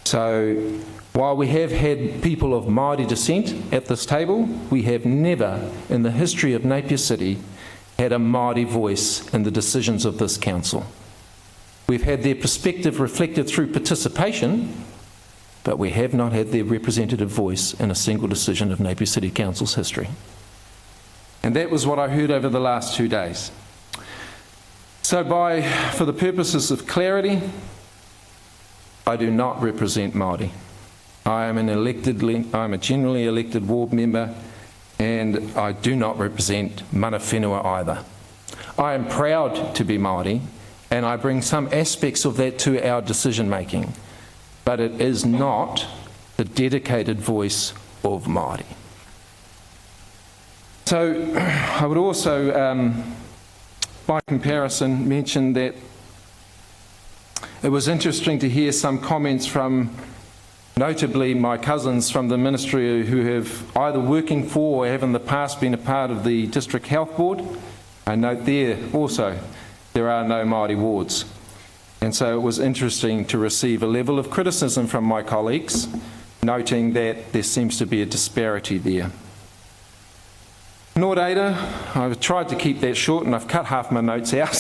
So while we have had people of Māori descent at this table, we have never in the history of Napier City had a Māori voice in the decisions of this council. We've had their perspective reflected through participation, but we have not had their representative voice in a single decision of Napier City Council's history. And that was what I heard over the last 2 days. So for the purposes of clarity, I do not represent Māori. I'm a generally elected ward member, and I do not represent mana whenua either. I am proud to be Māori, and I bring some aspects of that to our decision making, but it is not the dedicated voice of Māori. So I would also, by comparison, mention that it was interesting to hear some comments from notably my cousins from the ministry who have either working for or have in the past been a part of the District Health Board. I note there also there are no Māori wards. And so it was interesting to receive a level of criticism from my colleagues, noting that there seems to be a disparity there. Nor data, I've tried to keep that short and I've cut half my notes out.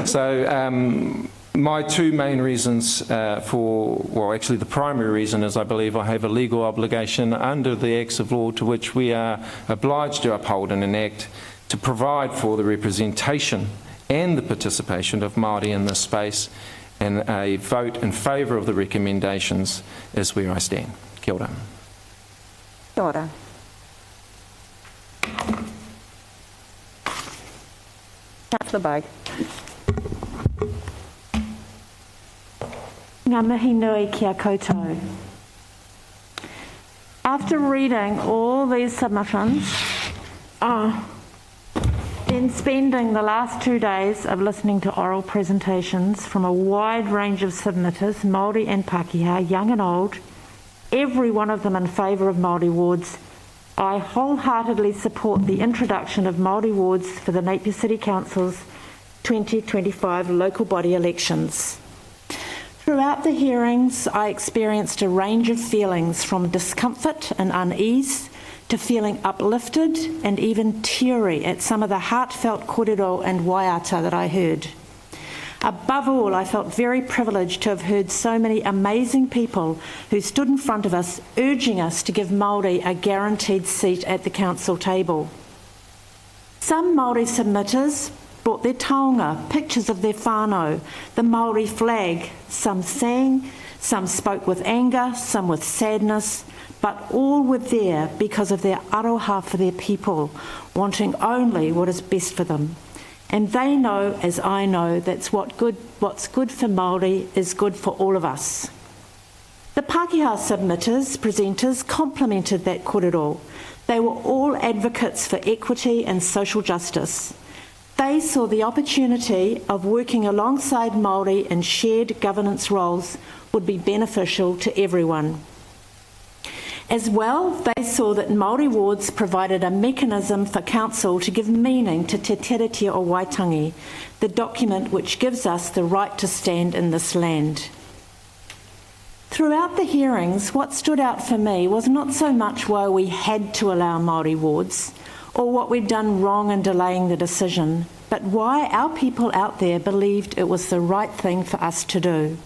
So my two main reasons actually the primary reason is I believe I have a legal obligation under the acts of law to which we are obliged to uphold and enact to provide for the representation and the participation of Māori in this space, and a vote in favour of the recommendations is where I stand. Kia ora. Kia ora. Councillor Bogue. Ngā mihi nui kia koutou. After reading all these submissions, then spending the last 2 days of listening to oral presentations from a wide range of submitters, Māori and Pākehā, young and old, every one of them in favour of Māori wards, I wholeheartedly support the introduction of Māori wards for the Napier City Council's 2025 local body elections. Throughout the hearings, I experienced a range of feelings from discomfort and unease to feeling uplifted and even teary at some of the heartfelt kōrero and waiata that I heard. Above all, I felt very privileged to have heard so many amazing people who stood in front of us urging us to give Māori a guaranteed seat at the council table. Some Māori submitters brought their taonga, pictures of their whānau, the Māori flag. Some sang, some spoke with anger, some with sadness, but all were there because of their aroha for their people, wanting only what is best for them. And they know, as I know, that's what's good for Māori is good for all of us. The Pākehā presenters complimented that kōrero. They were all advocates for equity and social justice. They saw the opportunity of working alongside Māori in shared governance roles would be beneficial to everyone. As well, they saw that Māori wards provided a mechanism for council to give meaning to Te Tiriti o Waitangi, the document which gives us the right to stand in this land. Throughout the hearings, what stood out for me was not so much why we had to allow Māori wards or what we'd done wrong in delaying the decision, but why our people out there believed it was the right thing for us to do.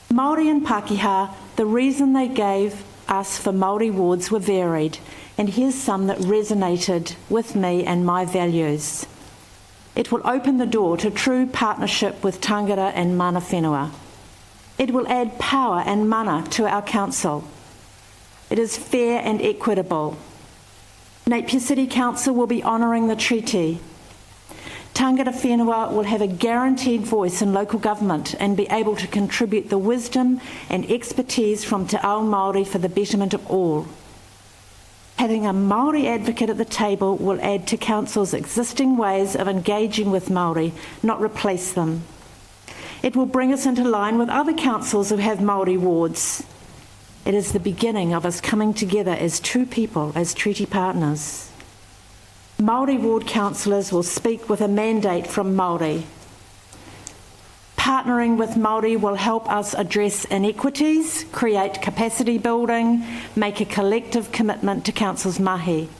Māori and Pākehā, the reason they gave us for Māori wards were varied, and here's some that resonated with me and my values. It will open the door to true partnership with tangata and mana whenua. It will add power and mana to our council. It is fair and equitable. Napier City Council will be honouring the treaty. Tangata whenua will have a guaranteed voice in local government and be able to contribute the wisdom and expertise from Te Ao Māori for the betterment of all. Having a Māori advocate at the table will add to Council's existing ways of engaging with Māori, not replace them. It will bring us into line with other councils who have Māori wards. It is the beginning of us coming together as two people, as treaty partners. Māori ward councillors will speak with a mandate from Māori. Partnering with Māori will help us address inequities, create capacity building, make a collective commitment to Council's mahi.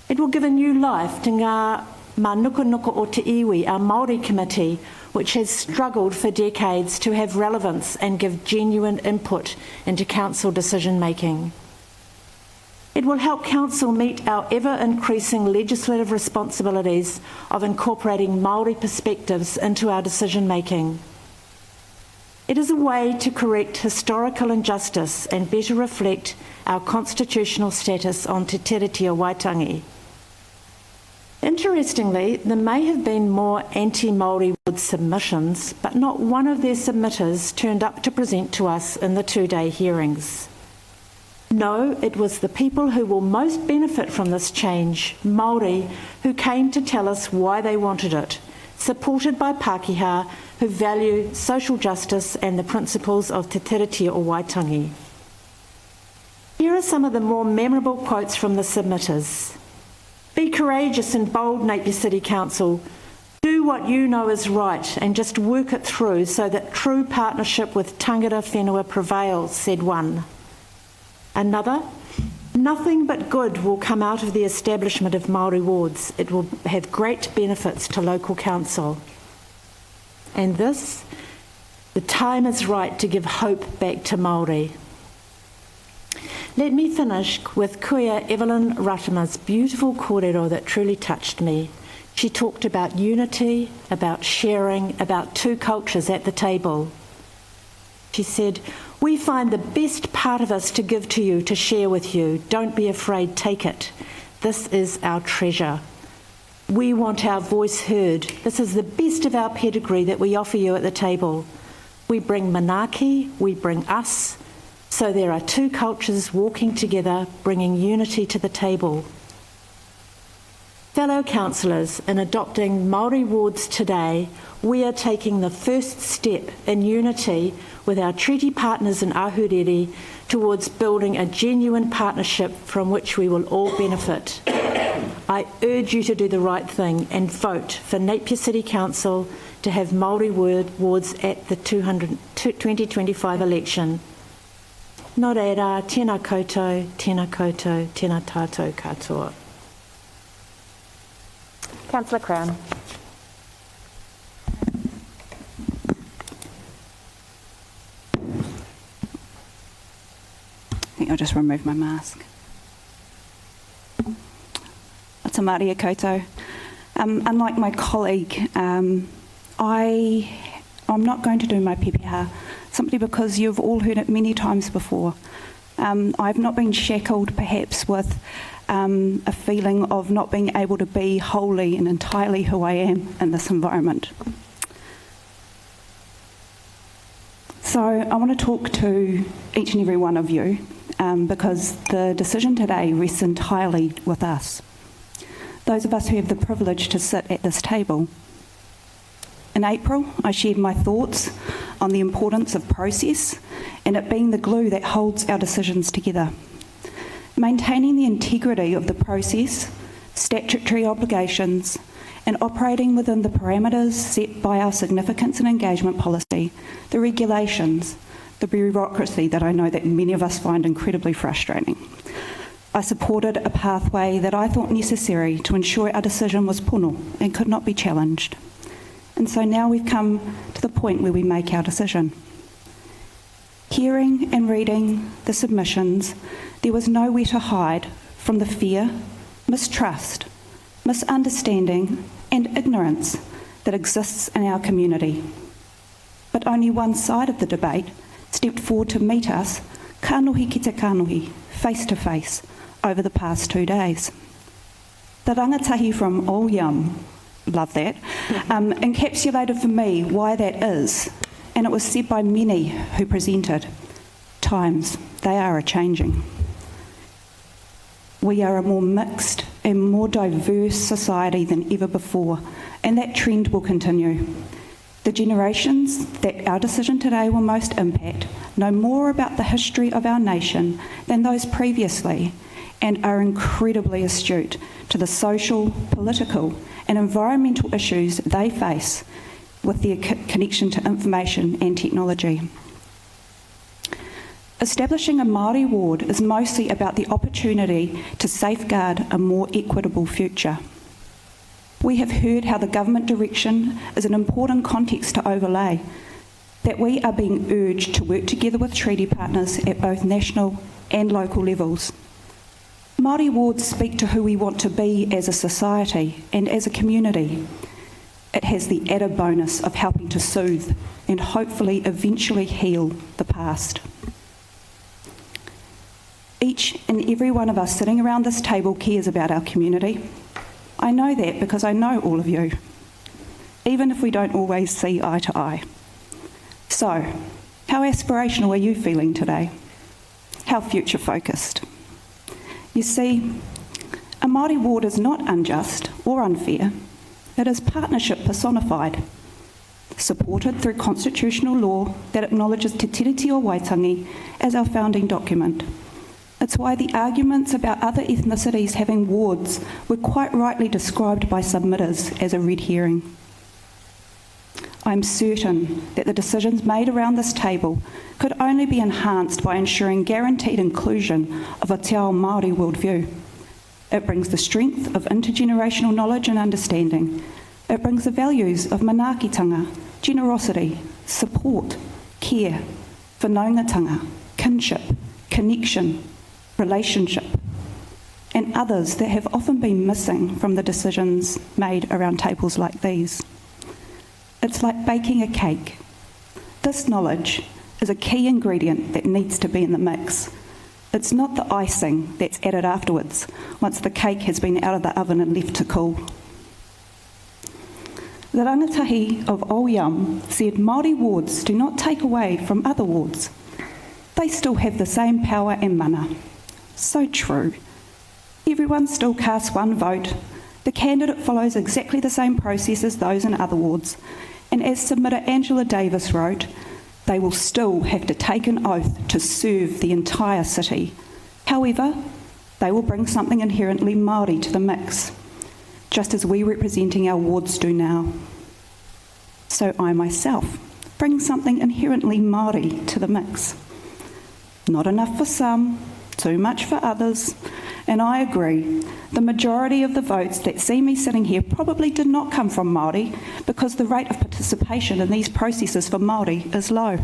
It will give a new life to ngā Mānukunuku o Te Iwi, our Māori committee, which has struggled for decades to have relevance and give genuine input into council decision making. It will help Council meet our ever-increasing legislative responsibilities of incorporating Māori perspectives into our decision-making. It is a way to correct historical injustice and better reflect our constitutional status on Te Tiriti o Waitangi. Interestingly, there may have been more anti-Māori Ward submissions, but not one of their submitters turned up to present to us in the two-day hearings. No, it was the people who will most benefit from this change, Māori, who came to tell us why they wanted it, supported by Pākehā who value social justice and the principles of Te Tiriti o Waitangi. Here are some of the more memorable quotes from the submitters. Be courageous and bold, Napier City Council. Do what you know is right and just work it through so that true partnership with tangata whenua prevails, said one. Another, nothing but good will come out of the establishment of Māori wards. It will have great benefits to local council. And this, the time is right to give hope back to Māori. Let me finish with Kuia Evelyn Ratama's beautiful kōrero that truly touched me. She talked about unity, about sharing, about two cultures at the table. She said, "We find the best part of us to give to you, to share with you. Don't be afraid, take it. This is our treasure. We want our voice heard. This is the best of our pedigree that we offer you at the table. We bring manaaki, we bring us. So there are two cultures walking together, bringing unity to the table." Fellow councillors, in adopting Māori wards today, we are taking the first step in unity with our treaty partners in Ahuriri towards building a genuine partnership from which we will all benefit. I urge you to do the right thing and vote for Napier City Council to have Māori wards at the 2025 election. Nō reira, tēnā koutou, tēnā tātou katoa. Councillor Crown. I think I'll just remove my mask. It's a Māori koutou. Unlike my colleague, I'm not going to do my PPR simply because you've all heard it many times before. I've not been shackled perhaps with a feeling of not being able to be wholly and entirely who I am in this environment. So I want to talk to each and every one of you because the decision today rests entirely with us. Those of us who have the privilege to sit at this table. In April, I shared my thoughts on the importance of process and it being the glue that holds our decisions together. Maintaining the integrity of the process, statutory obligations, and operating within the parameters set by our significance and engagement policy, the regulations, the bureaucracy that I know that many of us find incredibly frustrating. I supported a pathway that I thought necessary to ensure our decision was pono and could not be challenged. And so now we've come to the point where we make our decision. Hearing and reading the submissions, there was nowhere to hide from the fear, mistrust, misunderstanding and ignorance that exists in our community. But only one side of the debate stepped forward to meet us, kanohi ki te kanohi, face to face, over the past 2 days. The rangatahi from All Yum, love that, encapsulated for me why that is, and it was said by many who presented. Times, they are a-changing. We are a more mixed and more diverse society than ever before, and that trend will continue. The generations that our decision today will most impact know more about the history of our nation than those previously, and are incredibly astute to the social, political and environmental issues they face with their connection to information and technology. Establishing a Māori ward is mostly about the opportunity to safeguard a more equitable future. We have heard how the government direction is an important context to overlay, that we are being urged to work together with treaty partners at both national and local levels. Māori wards speak to who we want to be as a society and as a community. It has the added bonus of helping to soothe and hopefully eventually heal the past. Each and every one of us sitting around this table cares about our community. I know that because I know all of you, even if we don't always see eye to eye. So, how aspirational are you feeling today? How future focused? You see, a Māori ward is not unjust or unfair. It is partnership personified, supported through constitutional law that acknowledges Te Tiriti o Waitangi as our founding document. It's why the arguments about other ethnicities having wards were quite rightly described by submitters as a red herring. I'm certain that the decisions made around this table could only be enhanced by ensuring guaranteed inclusion of a te ao Māori worldview. It brings the strength of intergenerational knowledge and understanding. It brings the values of manaakitanga, generosity, support, care, whanaungatanga, kinship, connection, relationship, and others that have often been missing from the decisions made around tables like these. It's like baking a cake. This knowledge is a key ingredient that needs to be in the mix. It's not the icing that's added afterwards, once the cake has been out of the oven and left to cool. The rangatahi of Oyam said Māori wards do not take away from other wards. They still have the same power and mana. So true. Everyone still casts one vote. The candidate follows exactly the same process as those in other wards. And as submitter Angela Davis wrote, they will still have to take an oath to serve the entire city. However, they will bring something inherently Māori to the mix, just as we representing our wards do now. So I myself bring something inherently Māori to the mix. Not enough for some, too much for others, and I agree, the majority of the votes that see me sitting here probably did not come from Māori because the rate of participation in these processes for Māori is low.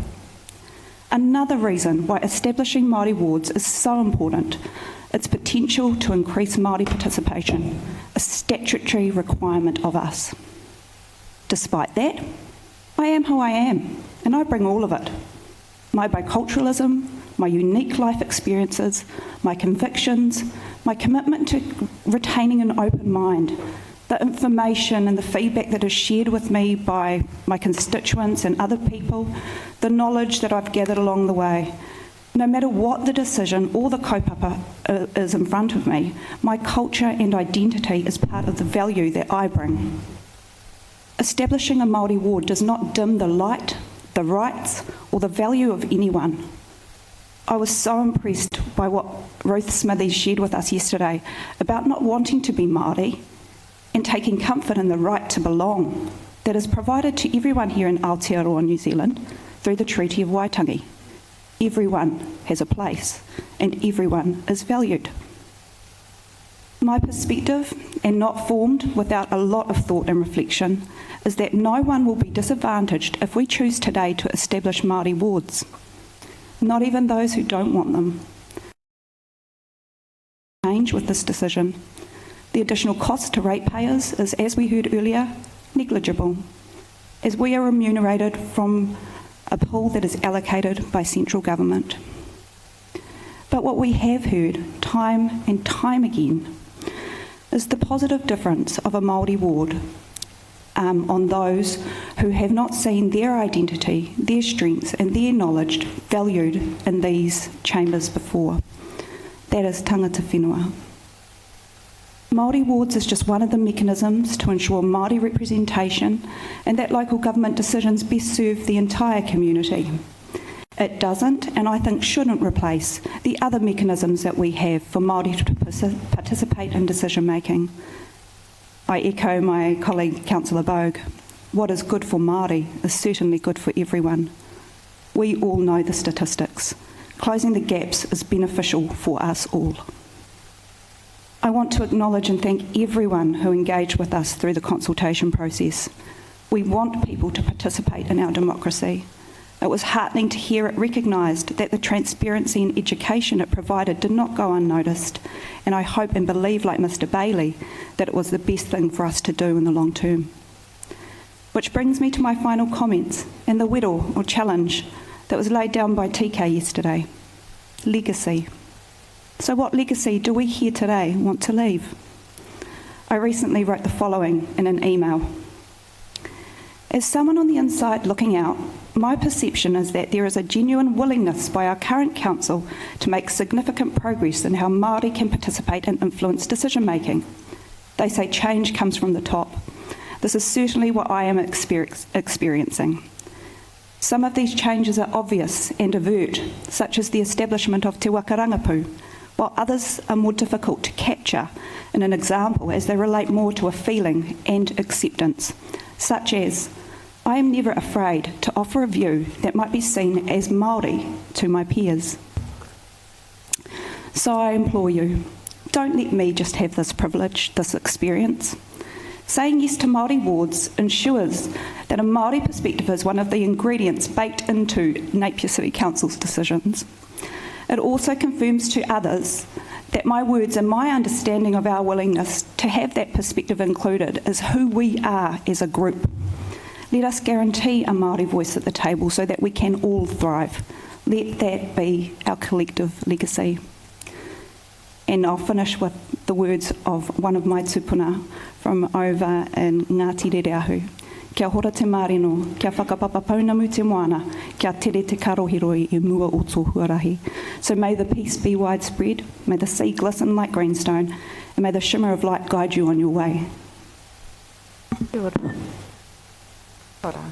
Another reason why establishing Māori wards is so important, its potential to increase Māori participation, a statutory requirement of us. Despite that, I am who I am, and I bring all of it. My biculturalism, my unique life experiences, my convictions, my commitment to retaining an open mind, the information and the feedback that is shared with me by my constituents and other people, the knowledge that I've gathered along the way. No matter what the decision or the kaupapa is in front of me, my culture and identity is part of the value that I bring. Establishing a Māori ward does not dim the light, the rights, or the value of anyone. I was so impressed by what Ruth Smithies shared with us yesterday about not wanting to be Māori and taking comfort in the right to belong that is provided to everyone here in Aotearoa, New Zealand, through the Treaty of Waitangi. Everyone has a place and everyone is valued. My perspective, and not formed without a lot of thought and reflection, is that no one will be disadvantaged if we choose today to establish Māori wards. Not even those who don't want them. Change with this decision. The additional cost to ratepayers is, as we heard earlier, negligible, as we are remunerated from a pool that is allocated by central government. But what we have heard time and time again is the positive difference of a Māori ward on those who have not seen their identity, their strengths and their knowledge valued in these chambers before. That is tangata whenua. Māori wards is just one of the mechanisms to ensure Māori representation and that local government decisions best serve the entire community. It doesn't, and I think shouldn't, replace the other mechanisms that we have for Māori to participate in decision making. I echo my colleague Councillor Bogue. What is good for Māori is certainly good for everyone. We all know the statistics. Closing the gaps is beneficial for us all. I want to acknowledge and thank everyone who engaged with us through the consultation process. We want people to participate in our democracy. It was heartening to hear it recognised that the transparency and education it provided did not go unnoticed, and I hope and believe, like Mr Bailey, that it was the best thing for us to do in the long term. Which brings me to my final comments and the wero, or challenge, that was laid down by TK yesterday. Legacy. So what legacy do we here today want to leave? I recently wrote the following in an email. As someone on the inside looking out, my perception is that there is a genuine willingness by our current council to make significant progress in how Māori can participate and influence decision making. They say change comes from the top. This is certainly what I am experiencing. Some of these changes are obvious and overt, such as the establishment of Te Waka Rangapu, while others are more difficult to capture in an example as they relate more to a feeling and acceptance, such as, I am never afraid to offer a view that might be seen as Māori to my peers. So I implore you, don't let me just have this privilege, this experience. Saying yes to Māori wards ensures that a Māori perspective is one of the ingredients baked into Napier City Council's decisions. It also confirms to others that my words and my understanding of our willingness to have that perspective included is who we are as a group. Let us guarantee a Māori voice at the table so that we can all thrive. Let that be our collective legacy. And I'll finish with the words of one of my tupuna from over in Ngāti Rereahu. Kia hora te mārino, kia whakapapa paunamu te moana, kia tere te karohiroi e mua o tō huarahi. So may the peace be widespread, may the sea glisten like greenstone, and may the shimmer of light guide you on your way. Kia ora. Kia ora.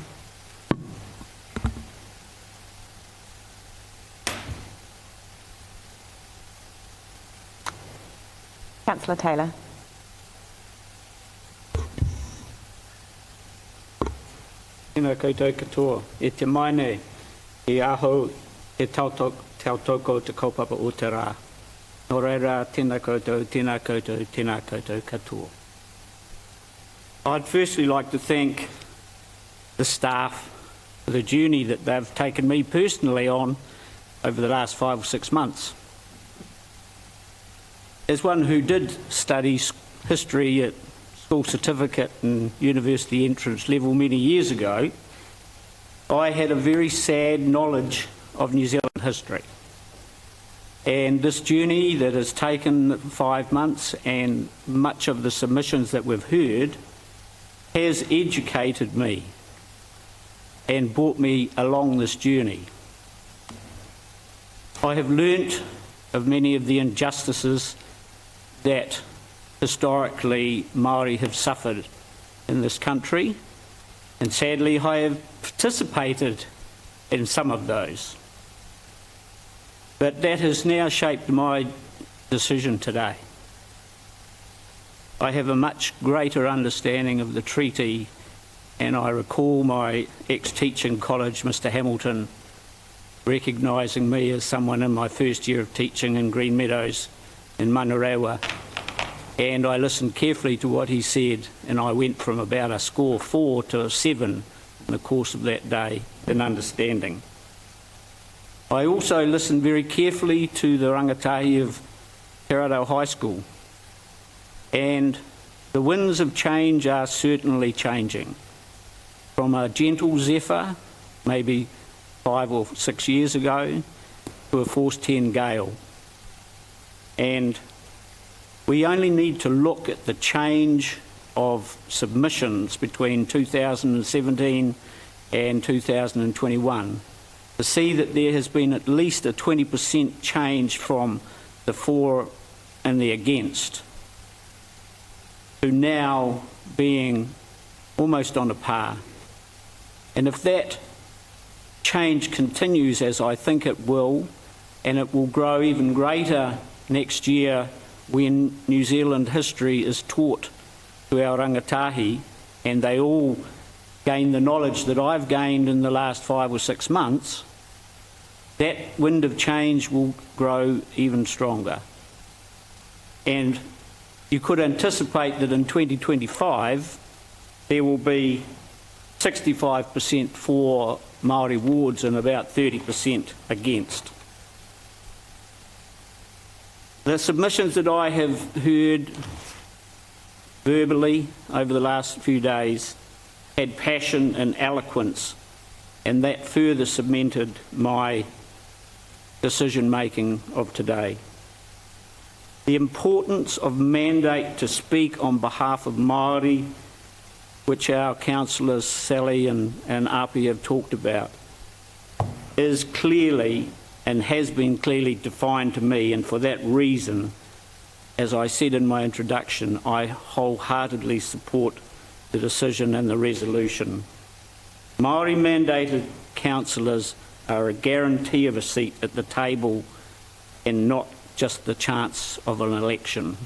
Councillor Taylor. Tēnā koutou katoa, e te maine, e aho, e tautoko te kaupapa o te rā. Nō reira, tēnā koutou, tēnā koutou, tēnā koutou katoa. I'd firstly like to thank the staff for the journey that they've taken me personally on over the last 5 or 6 months. As one who did study history at school certificate and university entrance level many years ago, I had a very sad knowledge of New Zealand history. And this journey that has taken 5 months and much of the submissions that we've heard has educated me and brought me along this journey. I have learnt of many of the injustices that historically Māori have suffered in this country, and sadly I have participated in some of those. But that has now shaped my decision today. I have a much greater understanding of the treaty, and I recall my ex-teaching college, Mr Hamilton, recognising me as someone in my first year of teaching in Green Meadows in Manarewa, and I listened carefully to what he said, and I went from about a score 4 to a 7 in the course of that day in understanding. I also listened very carefully to the rangatahi of Karadau High School, and the winds of change are certainly changing. From a gentle zephyr, maybe 5 or 6 years ago, to a force 10 gale. And we only need to look at the change of submissions between 2017 and 2021 to see that there has been at least a 20% change from the for and the against to now being almost on a par. And if that change continues, as I think it will, and it will grow even greater next year when New Zealand history is taught to our rangatahi and they all gain the knowledge that I've gained in the last 5 or 6 months, that wind of change will grow even stronger. And you could anticipate that in 2025 there will be 65% for Māori wards and about 30% against. The submissions that I have heard verbally over the last few days had passion and eloquence, and that further cemented my decision-making of today. The importance of mandate to speak on behalf of Māori, which our councillors Sally and Api have talked about, is clearly and has been clearly defined to me, and for that reason, as I said in my introduction, I wholeheartedly support the decision and the resolution. Māori mandated councillors are a guarantee of a seat at the table and not just the chance of an election.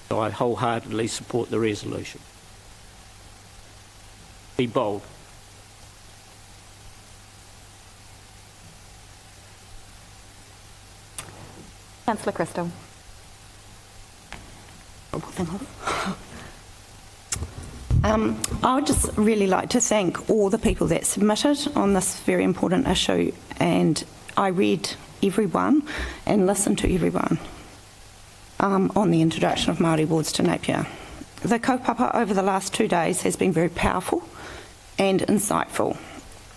So I wholeheartedly support the resolution. Be bold. Councillor Crystal. I would just really like to thank all the people that submitted on this very important issue, and I read everyone and listened to everyone on the introduction of Māori wards to Napier. The kaupapa over the last 2 days has been very powerful and insightful.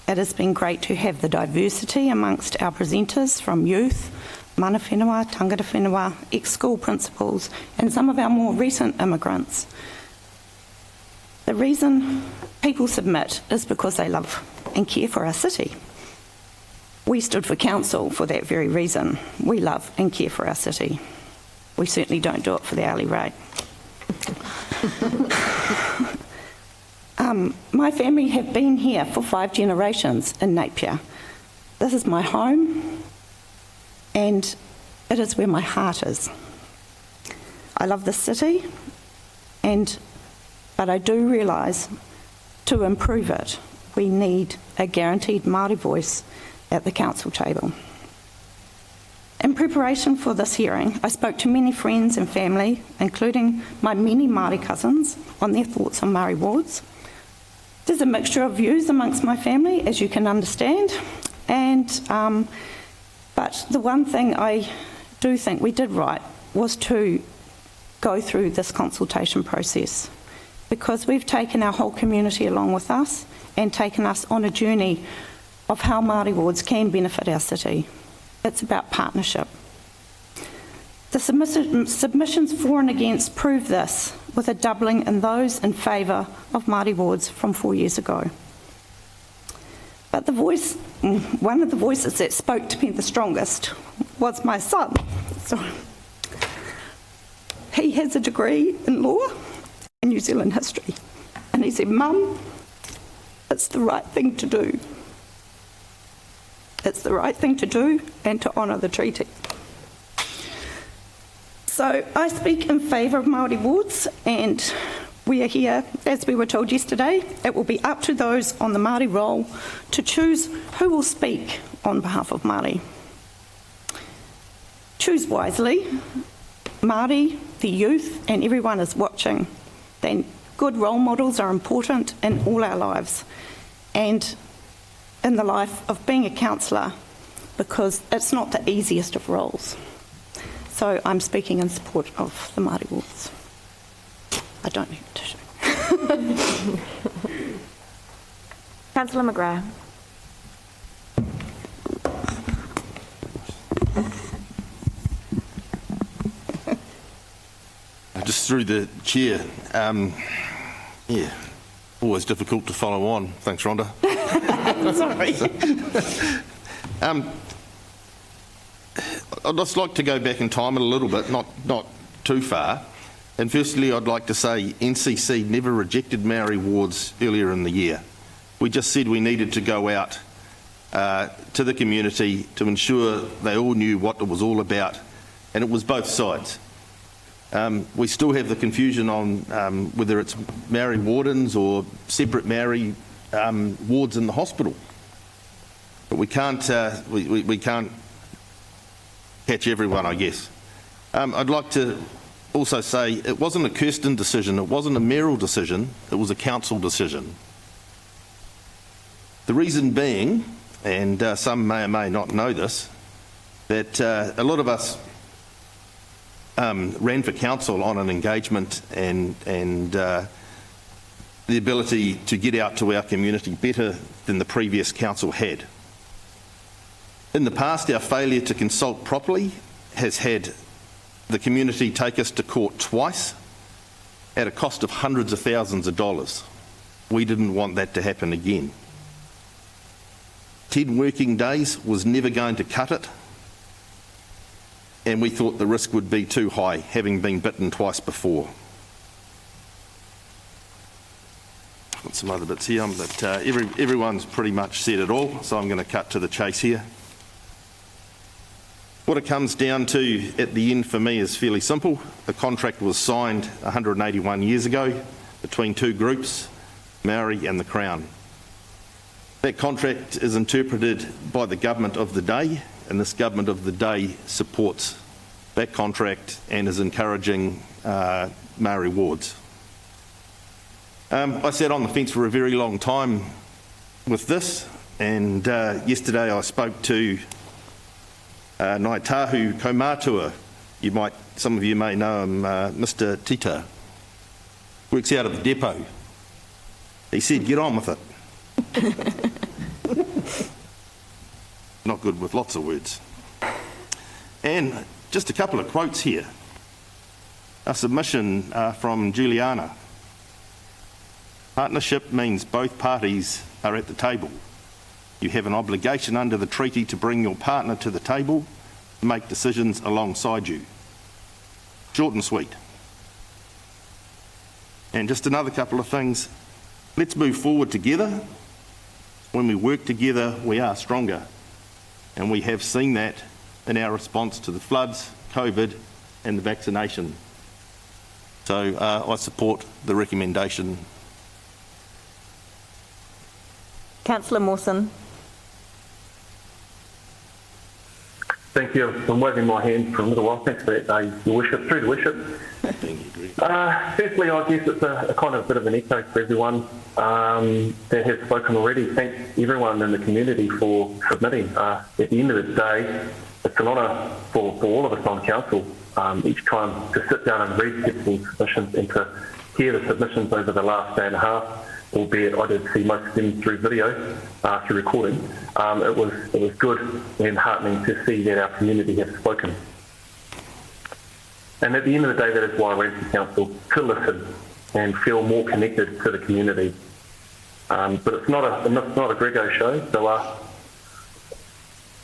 It has been great to have the diversity amongst our presenters from youth, mana whenua, tangata whenua, ex-school principals, and some of our more recent immigrants. The reason people submit is because they love and care for our city. We stood for council for that very reason. We love and care for our city. We certainly don't do it for the hourly rate. My family have been here for 5 generations in Napier. This is my home, and it is where my heart is. I love the city, but I do realise to improve it, we need a guaranteed Māori voice at the council table. In preparation for this hearing, I spoke to many friends and family, including my many Māori cousins, on their thoughts on Māori wards. There's a mixture of views amongst my family, as you can understand, but the one thing I do think we did right was to go through this consultation process, because we've taken our whole community along with us and taken us on a journey of how Māori wards can benefit our city. It's about partnership. The submissions for and against prove this, with a doubling in those in favour of Māori wards from 4 years ago. But one of the voices that spoke to me the strongest was my son. He has a degree in law and New Zealand history. And he said, "Mum, it's the right thing to do. It's the right thing to do and to honour the treaty." So I speak in favour of Māori wards, and we are here, as we were told yesterday, it will be up to those on the Māori roll to choose who will speak on behalf of Māori. Choose wisely. Māori, the youth, and everyone is watching. Then good role models are important in all our lives and in the life of being a councillor, because it's not the easiest of roles. So I'm speaking in support of the Māori wards. I don't need a tissue. Councillor McGrath. Just through the chair, always difficult to follow on. Thanks, Rhonda. Sorry. I'd just like to go back in time a little bit, not too far. And firstly, I'd like to say NCC never rejected Maori wards earlier in the year. We just said we needed to go out to the community to ensure they all knew what it was all about, and it was both sides. We still have the confusion on whether it's Maori wardens or separate Maori wards in the hospital. But we can't catch everyone, I guess. I'd like to also say it wasn't a Kirsten decision, it wasn't a mayoral decision, it was a council decision. The reason being, and some may or may not know this, that a lot of us ran for council on an engagement and the ability to get out to our community better than the previous council had. In the past, our failure to consult properly has had the community take us to court twice at a cost of hundreds of thousands of dollars. We didn't want that to happen again. 10 working days was never going to cut it, and we thought the risk would be too high, having been bitten twice before. I've got some other bits here, but everyone's pretty much said it all, so I'm going to cut to the chase here. What it comes down to at the end for me is fairly simple. The contract was signed 181 years ago between two groups, Maori and the Crown. That contract is interpreted by the government of the day, and this government of the day supports that contract and is encouraging Maori wards. I sat on the fence for a very long time with this, and yesterday I spoke to Ngāi Tahu Kaumātua. Some of you may know him, Mr. Tita. Works out of the depot. He said, get on with it. Not good with lots of words. And just a couple of quotes here. A submission from Juliana. Partnership means both parties are at the table. You have an obligation under the treaty to bring your partner to the table, to make decisions alongside you. Short and sweet. And just another couple of things. Let's move forward together. When we work together, we are stronger. And we have seen that in our response to the floods, COVID, and the vaccination. So I support the recommendation. Councillor Mawson. Thank you. I've been waving my hand for a little while. Thanks for that, Your Worship. Through the Worship. Firstly, I guess it's a kind of bit of an echo for everyone that has spoken already. Thank everyone in the community for submitting. At the end of the day, it's an honour for all of us on council each time to sit down and read people's submissions and to hear the submissions over the last day and a half, albeit I did see most of them through video, through recording. It was good and heartening to see that our community has spoken. And at the end of the day, that is why I ran for council, to listen and feel more connected to the community. But it's not a Grego show, so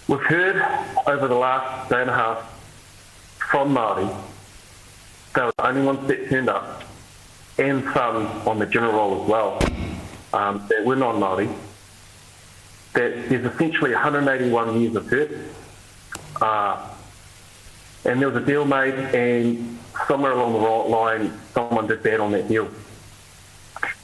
we've heard over the last day and a half from Māori, they were the only ones that turned up, and some on the general roll as well, that were non-Māori, that there's essentially 181 years of hurt, and there was a deal made, and somewhere along the line, someone did bad on that deal.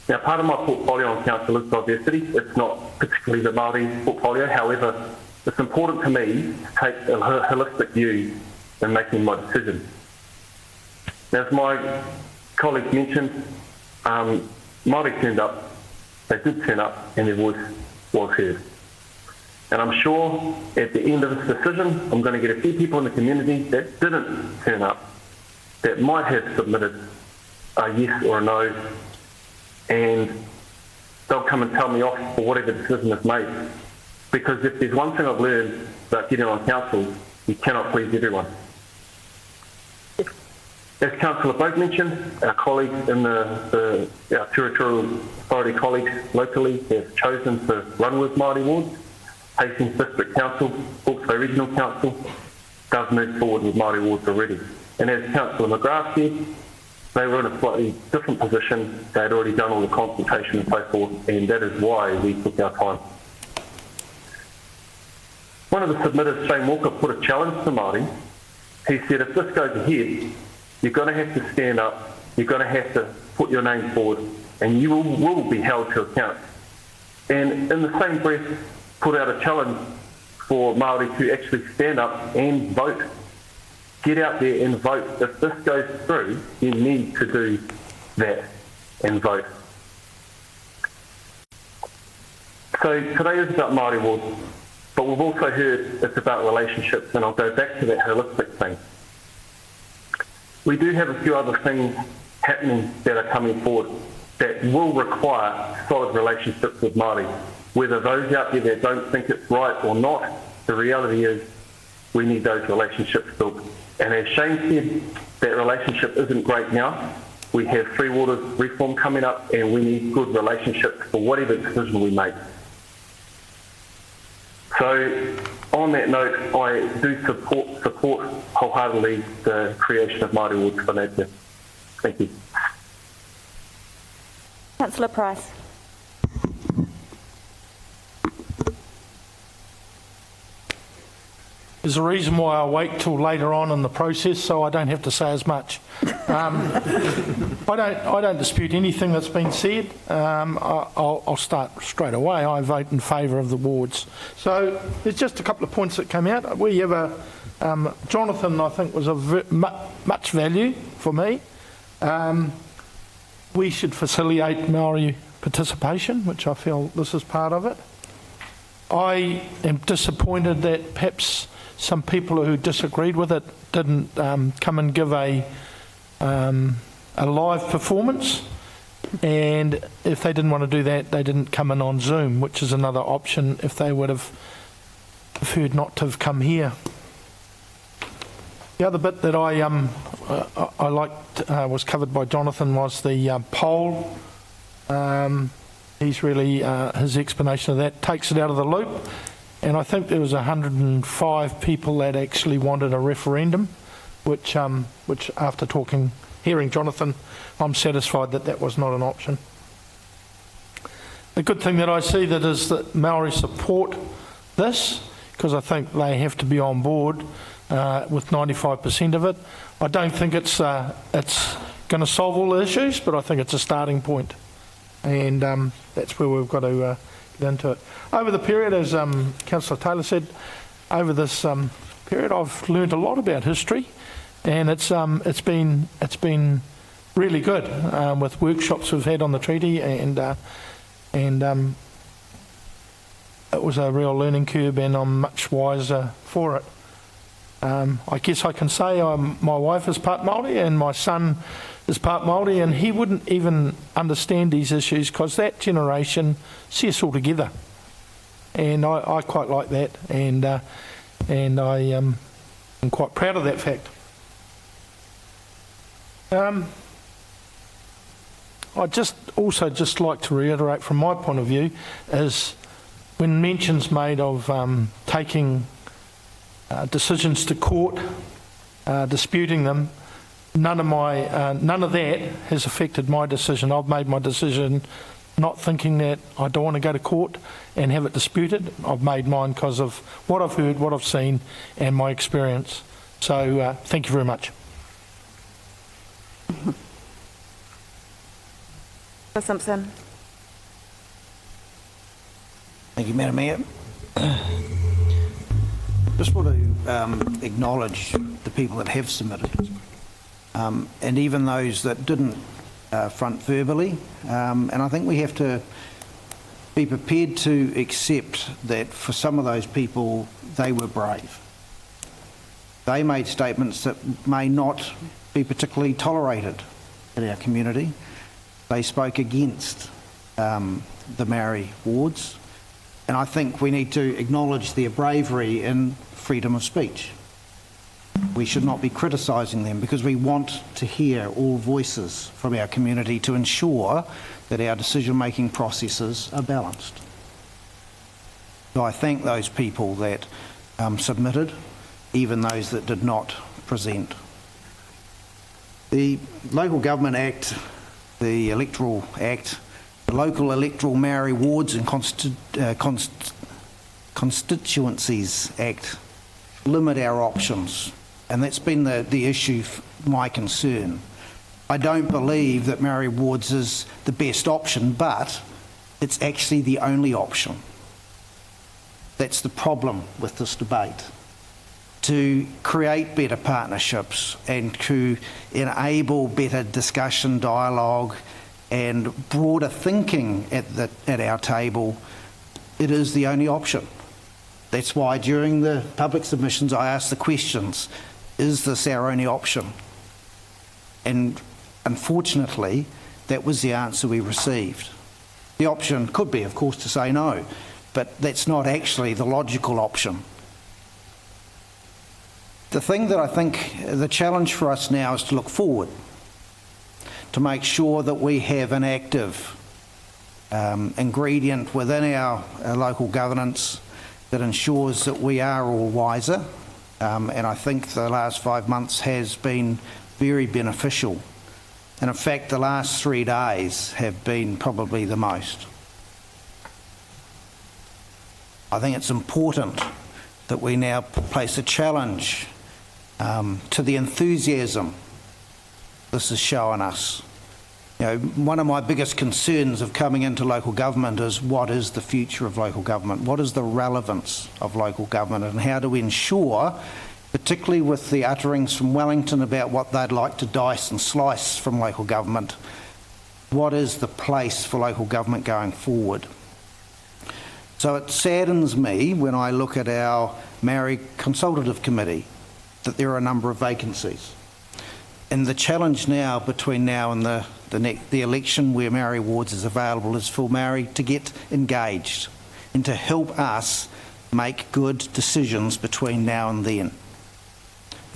Now, part of my portfolio on council is diversity. It's not particularly the Māori portfolio. However, it's important to me to take a holistic view in making my decision. Now, as my colleague mentioned, Māori turned up. They did turn up, and their voice was heard. And I'm sure at the end of this decision, I'm going to get a few people in the community that didn't turn up, that might have submitted a yes or a no, and they'll come and tell me off for whatever decision is made. Because if there's one thing I've learned about getting on council, you cannot please everyone. As Councillor Boak mentioned, our colleagues in our territorial authority colleagues locally have chosen to run with Māori wards. Hastings District Council, Hawke's Bay Regional Council, does move forward with Māori wards already. And as Councillor McGrath said, they were in a slightly different position. They had already done all the consultation and so forth, and that is why we took our time. One of the submitters, Shane Walker, put a challenge to Māori. He said, if this goes ahead, you're going to have to stand up, you're going to have to put your name forward, and you will be held to account. And in the same breath, put out a challenge for Māori to actually stand up and vote. Get out there and vote. If this goes through, you need to do that and vote. So today is about Māori wards, but we've also heard it's about relationships, and I'll go back to that holistic thing. We do have a few other things happening that are coming forward that will require solid relationships with Māori. Whether those out there that don't think it's right or not, the reality is we need those relationships built. And as Shane said, that relationship isn't great now. We have free waters reform coming up, and we need good relationships for whatever decision we make. So on that note, I do support wholeheartedly the creation of Māori wards for nature. Thank you. Councillor Price. There's a reason why I wait till later on in the process, so I don't have to say as much. I don't dispute anything that's been said. I'll start straight away. I vote in favour of the wards. So there's just a couple of points that came out. We have a Jonathan, I think, was of much value for me. We should facilitate Maori participation, which I feel this is part of it. I am disappointed that perhaps some people who disagreed with it didn't come and give a live performance, and if they didn't want to do that, they didn't come in on Zoom, which is another option if they would have preferred not to have come here. The other bit that I liked was covered by Jonathan was the poll. He's really, his explanation of that takes it out of the loop. And I think there was 105 people that actually wanted a referendum, which after hearing Jonathan, I'm satisfied that that was not an option. The good thing that I see that is that Maori support this, because I think they have to be on board with 95% of it. I don't think it's going to solve all the issues, but I think it's a starting point. And that's where we've got to get into it. Over the period, as Councillor Taylor said, over this period, I've learned a lot about history, and it's been really good with workshops we've had on the treaty, and it was a real learning curve, and I'm much wiser for it. I guess I can say my wife is part Māori and my son is part Māori, and he wouldn't even understand these issues because that generation see us all together. And I quite like that, and I am quite proud of that fact. I just like to reiterate from my point of view is when mention's made of taking decisions to court, disputing them, none of that has affected my decision. I've made my decision not thinking that I don't want to go to court and have it disputed. I've made mine because of what I've heard, what I've seen, and my experience. So thank you very much. Simpson. Thank you, Madam Mayor. Just want to acknowledge the people that have submitted, and even those that didn't front verbally. And I think we have to be prepared to accept that for some of those people, they were brave. They made statements that may not be particularly tolerated in our community. They spoke against the Maori wards. And I think we need to acknowledge their bravery in freedom of speech. We should not be criticising them because we want to hear all voices from our community to ensure that our decision-making processes are balanced. So I thank those people that submitted, even those that did not present. The Local Government Act, the Electoral Act, the Local Electoral Maori Wards and Constituencies Act limit our options, and that's been the issue, my concern. I don't believe that Maori Wards is the best option, but it's actually the only option. That's the problem with this debate. To create better partnerships and to enable better discussion, dialogue, and broader thinking at our table, it is the only option. That's why during the public submissions I asked the questions, is this our only option? And unfortunately, that was the answer we received. The option could be, of course, to say no, but that's not actually the logical option. The thing that I think the challenge for us now is to look forward, to make sure that we have an active ingredient within our local governance that ensures that we are all wiser, and I think the last 5 months has been very beneficial. And in fact, the last 3 days have been probably the most. I think it's important that we now place a challenge to the enthusiasm this has shown us. You know, one of my biggest concerns of coming into local government is what is the future of local government? What is the relevance of local government? And how do we ensure, particularly with the utterings from Wellington about what they'd like to dice and slice from local government, what is the place for local government going forward? So it saddens me when I look at our Maori Consultative Committee that there are a number of vacancies. And the challenge now between now and the election where Maori Wards is available is for Maori to get engaged and to help us make good decisions between now and then.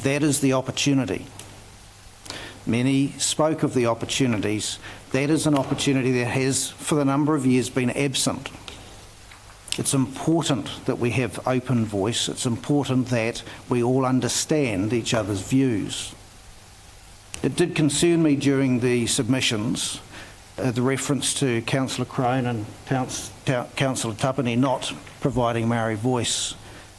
That is the opportunity. Many spoke of the opportunities. That is an opportunity that has, for the number of years, been absent. It's important that we have open voice. It's important that we all understand each other's views. It did concern me during the submissions, the reference to Councillor Crone and Councillor Tapani not providing Maori voice.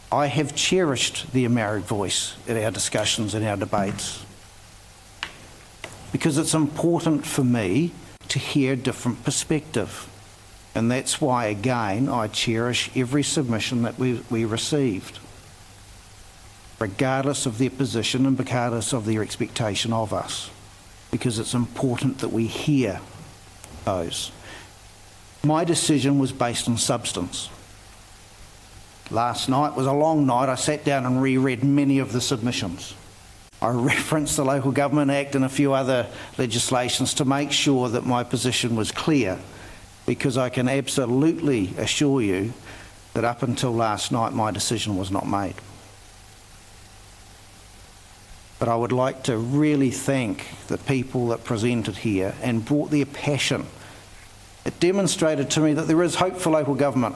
I have cherished the Maori voice in our discussions and our debates because it's important for me to hear different perspective. And that's why, again, I cherish every submission that we received, regardless of their position and regardless of their expectation of us, because it's important that we hear those. My decision was based on substance. Last night was a long night. I sat down and reread many of the submissions. I referenced the Local Government Act and a few other legislations to make sure that my position was clear, because I can absolutely assure you that up until last night my decision was not made. But I would like to really thank the people that presented here and brought their passion. It demonstrated to me that there is hope for local government,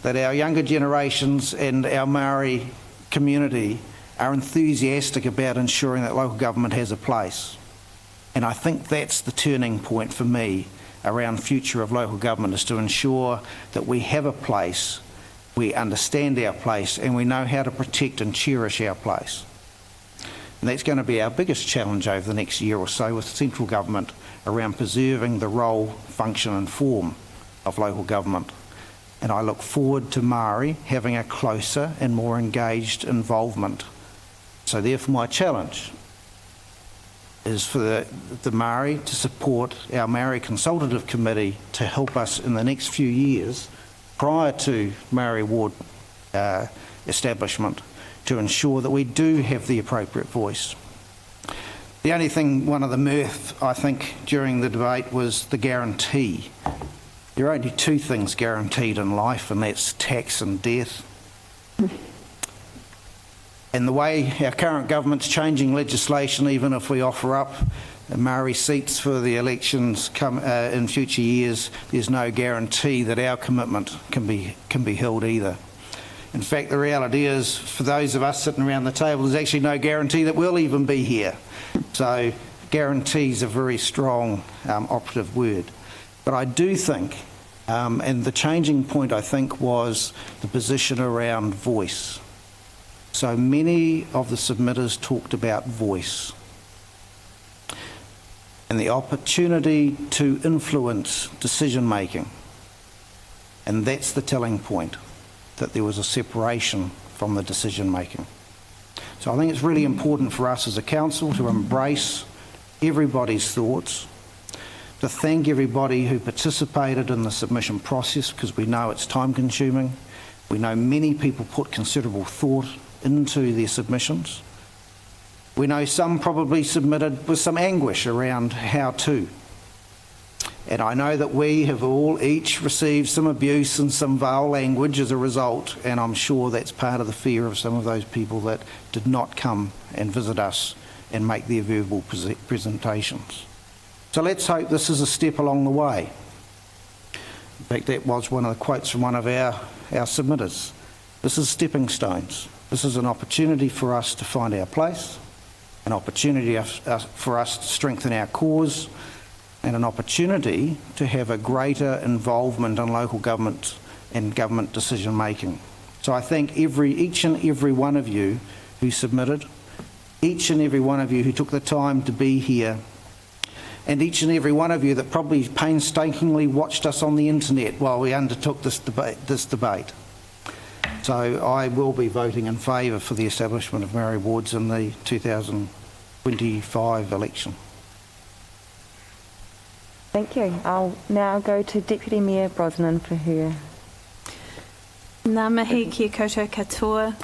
that our younger generations and our Maori community are enthusiastic about ensuring that local government has a place. And I think that's the turning point for me around the future of local government, is to ensure that we have a place, we understand our place, and we know how to protect and cherish our place. And that's going to be our biggest challenge over the next year or so with central government around preserving the role, function and form of local government. And I look forward to Māori having a closer and more engaged involvement. So therefore my challenge is for the Māori to support our Maori Consultative Committee to help us in the next few years prior to Maori Ward establishment to ensure that we do have the appropriate voice. The only thing, one of the mirth, I think, during the debate was the guarantee. There are only two things guaranteed in life, and that's tax and death. And the way our current government's changing legislation, even if we offer up Maori seats for the elections in future years, there's no guarantee that our commitment can be held either. In fact, the reality is, for those of us sitting around the table, there's actually no guarantee that we'll even be here. So guarantee is a very strong operative word. But I do think, and the changing point I think was the position around voice. So many of the submitters talked about voice and the opportunity to influence decision making. And that's the telling point, that there was a separation from the decision making. So I think it's really important for us as a council to embrace everybody's thoughts, to thank everybody who participated in the submission process, because we know it's time consuming. We know many people put considerable thought into their submissions. We know some probably submitted with some anguish around how to. And I know that we have all each received some abuse and some vile language as a result, and I'm sure that's part of the fear of some of those people that did not come and visit us and make their verbal presentations. So let's hope this is a step along the way. In fact, that was one of the quotes from one of our submitters. This is stepping stones. This is an opportunity for us to find our place, an opportunity for us to strengthen our cause, and an opportunity to have a greater involvement in local government and government decision making. So I thank each and every one of you who submitted, each and every one of you who took the time to be here, and each and every one of you that probably painstakingly watched us on the internet while we undertook this debate. So I will be voting in favour for the establishment of Maori wards in the 2025 election. Thank you. I'll now go to Deputy Mayor Brosnan for her. Ngā mihi kia koutou katoa.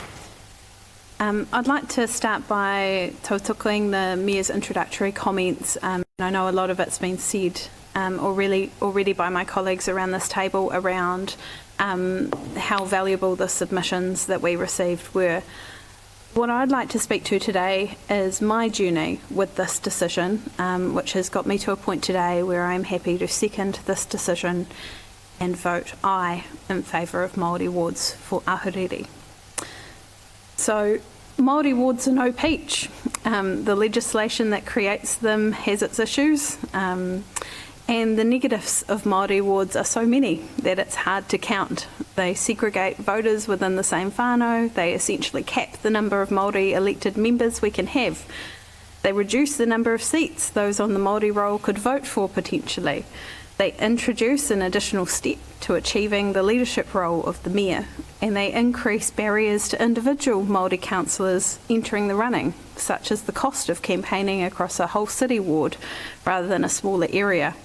I'd like to start by tautokoing the Mayor's introductory comments. I know a lot of it's been said already by my colleagues around this table around how valuable the submissions that we received were. What I'd like to speak to today is my journey with this decision, which has got me to a point today where I'm happy to second this decision and vote aye in favour of Māori wards for Ahuriri. So, Māori wards are no peach. The legislation that creates them has its issues, and the negatives of Māori wards are so many that it's hard to count. They segregate voters within the same whānau, they essentially cap the number of Māori elected members we can have. They reduce the number of seats those on the Māori roll could vote for potentially. They introduce an additional step to achieving the leadership role of the Mayor, and they increase barriers to individual Māori councillors entering the running, such as the cost of campaigning across a whole city ward rather than a smaller area.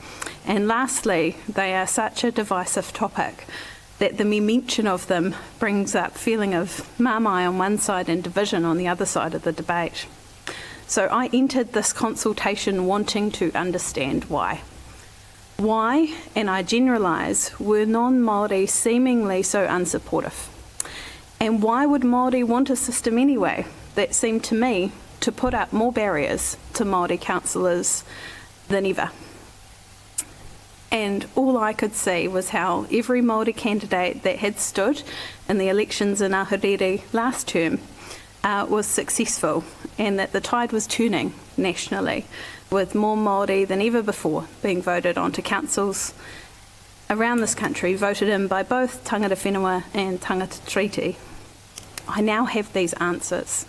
And lastly, they are such a divisive topic that the mere mention of them brings up feeling of māmai on one side and division on the other side of the debate. So I entered this consultation wanting to understand why. Why, and I generalise, were non-Māori seemingly so unsupportive? And why would Māori want a system anyway that seemed to me to put up more barriers to Māori councillors than ever? And all I could see was how every Māori candidate that had stood in the elections in Ahuriri last term was successful, and that the tide was turning nationally, with more Māori than ever before being voted onto councils around this country, voted in by both tangata whenua and tangata treaty. I now have these answers.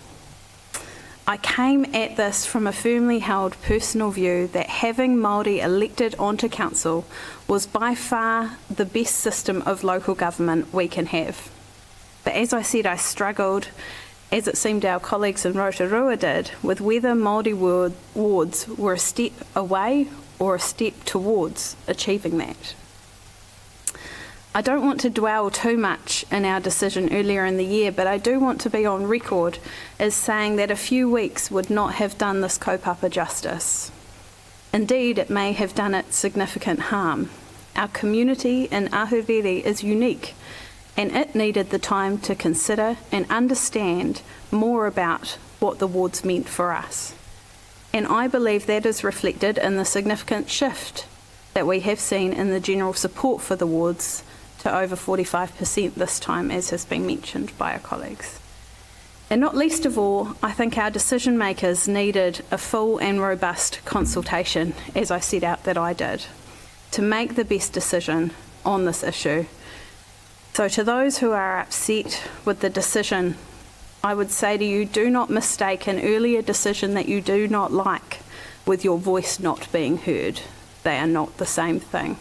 I came at this from a firmly held personal view that having Māori elected onto council was by far the best system of local government we can have. But as I said, I struggled, as it seemed our colleagues in Rotorua did, with whether Māori wards were a step away or a step towards achieving that. I don't want to dwell too much in our decision earlier in the year, but I do want to be on record as saying that a few weeks would not have done this kaupapa justice. Indeed, it may have done it significant harm. Our community in Ahuriri is unique, and it needed the time to consider and understand more about what the wards meant for us. And I believe that is reflected in the significant shift that we have seen in the general support for the wards to over 45% this time, as has been mentioned by our colleagues. And not least of all, I think our decision makers needed a full and robust consultation, as I set out that I did, to make the best decision on this issue. So to those who are upset with the decision, I would say to you, do not mistake an earlier decision that you do not like with your voice not being heard. They are not the same thing.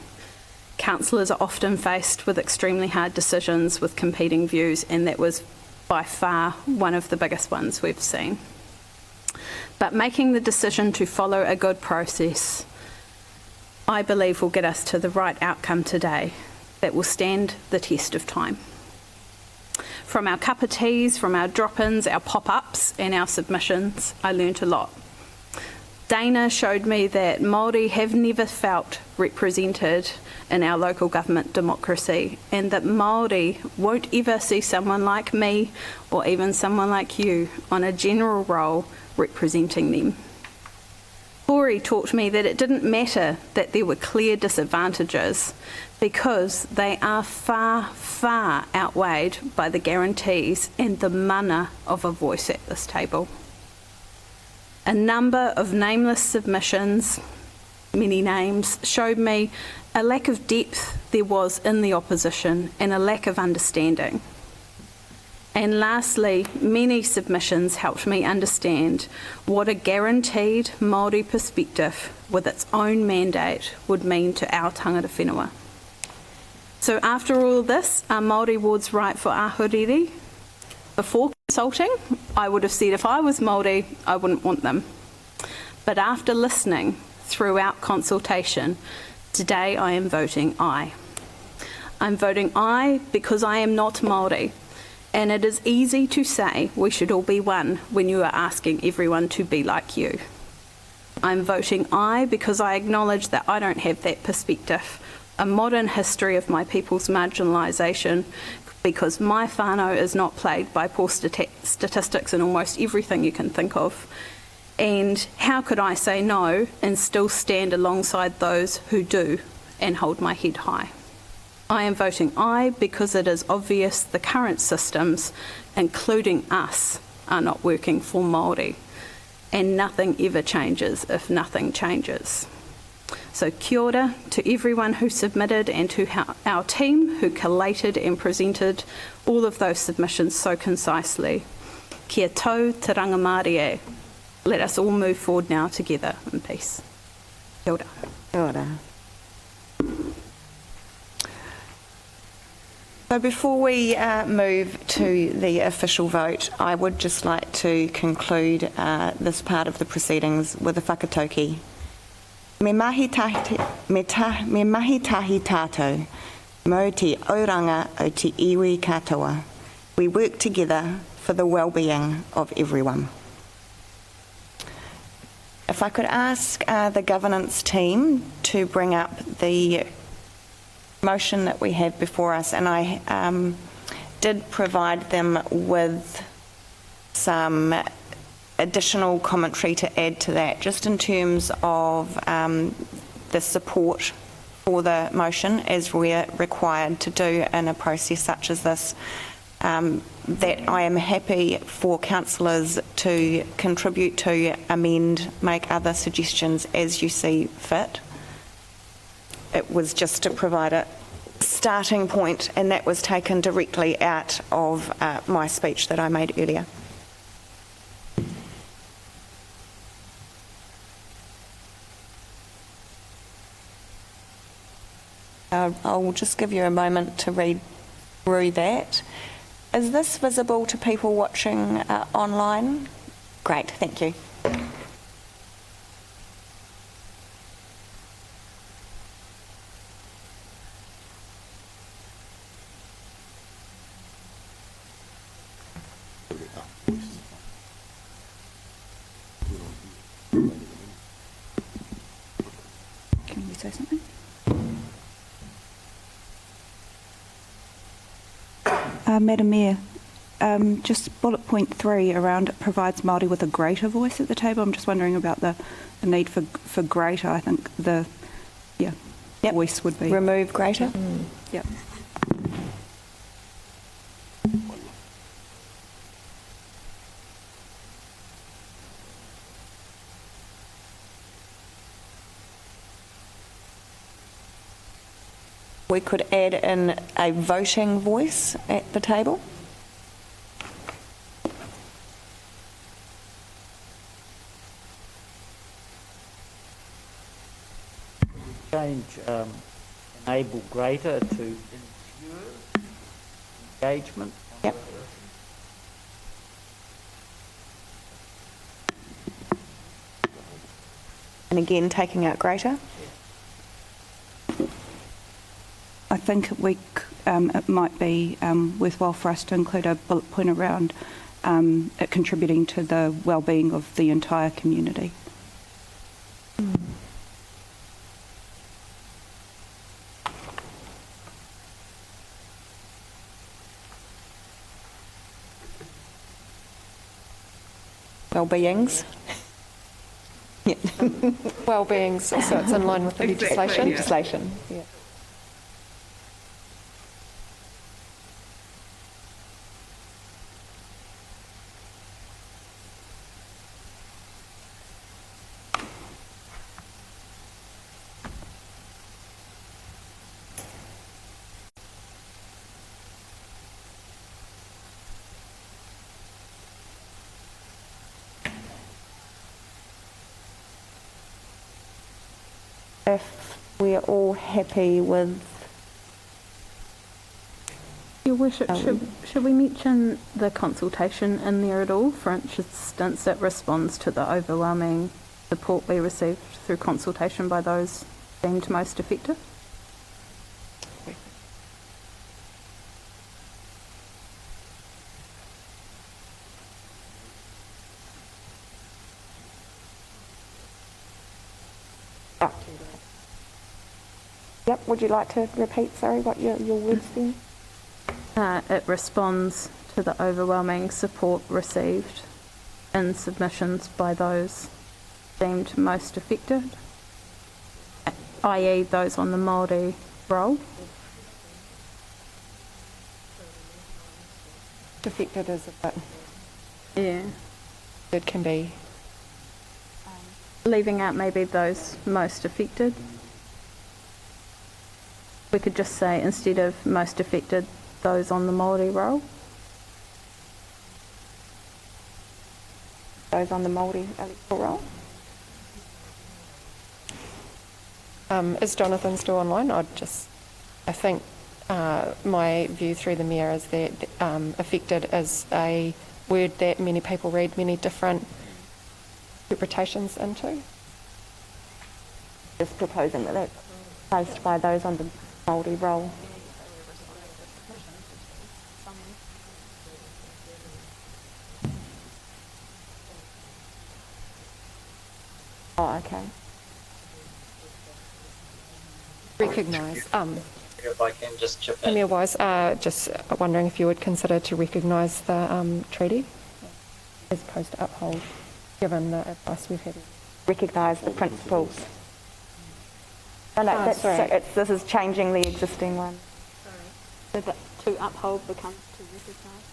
Councillors are often faced with extremely hard decisions with competing views, and that was by far one of the biggest ones we've seen. But making the decision to follow a good process, I believe will get us to the right outcome today that will stand the test of time. From our cup of teas, from our drop-ins, our pop-ups and our submissions, I learnt a lot. Dana showed me that Māori have never felt represented in our local government democracy, and that Māori won't ever see someone like me or even someone like you on a general role representing them. Corey taught me that it didn't matter that there were clear disadvantages, because they are far, far outweighed by the guarantees and the mana of a voice at this table. A number of nameless submissions, many names, showed me a lack of depth there was in the opposition and a lack of understanding. And lastly, many submissions helped me understand what a guaranteed Māori perspective with its own mandate would mean to our tangata whenua. So after all this, are Māori wards right for ahuriri? Before consulting, I would have said if I was Māori, I wouldn't want them. But after listening throughout consultation, today I am voting aye. I'm voting aye because I am not Māori, and it is easy to say we should all be one when you are asking everyone to be like you. I'm voting aye because I acknowledge that I don't have that perspective, a modern history of my people's marginalisation, because my whānau is not plagued by poor statistics in almost everything you can think of. And how could I say no and still stand alongside those who do and hold my head high? I am voting aye because it is obvious the current systems, including us, are not working for Māori, and nothing ever changes if nothing changes. So kia ora to everyone who submitted and to our team who collated and presented all of those submissions so concisely. Kia tau te rangamāori e. Let us all move forward now together in peace. Kia ora. Kia ora. So before we move to the official vote, I would just like to conclude this part of the proceedings with a whakatauki. Me mahi tahi tātou, mo te auranga o te iwi katoa. We work together for the well-being of everyone. If I could ask the governance team to bring up the motion that we have before us, and I did provide them with some additional commentary to add to that, just in terms of the support for the motion as we're required to do in a process such as this, that I am happy for councillors to contribute to, amend, make other suggestions as you see fit. It was just to provide a starting point, and that was taken directly out of my speech that I made earlier. I'll just give you a moment to read through that. Is this visible to people watching online? Great, thank you. Can you say something? Madam Mayor, just bullet point 3 around it provides Māori with a greater voice at the table. I'm just wondering about the need for greater. I think the voice would be... Remove greater? Yep. We could add in a voting voice at the table. Change enable greater to ensure engagement. Yep. And again, taking out greater. think it might be worthwhile for us to include a bullet point around it contributing to the well-being of the entire community. Well-beings. Yeah. Well-beings, so it's in line with the legislation. Legislation, yeah. If we're all happy with... Your Worship, should we mention the consultation in there at all? For instance, it responds to the overwhelming support we received through consultation by those deemed most effective. Yep, would you like to repeat, sorry, what your words then? It responds to the overwhelming support received in submissions by those deemed most affected, i.e. those on the Māori roll. Affected is a bit... Yeah. It can be... Leaving out maybe those most affected. We could just say, instead of most affected, those on the Māori roll. Those on the Māori electoral roll. Is Jonathan still online? I think my view through the Mayor is that affected is a word that many people read many different interpretations into. Just proposing that that's placed by those on the Māori roll. Oh, okay. Recognise. If I can just chip in. Premier-wise, just wondering if you would consider to recognise the treaty as opposed to uphold, given the advice we've had. Recognise the principles. Oh, no, that's sorry. this is changing the existing one. So that to uphold becomes to recognise.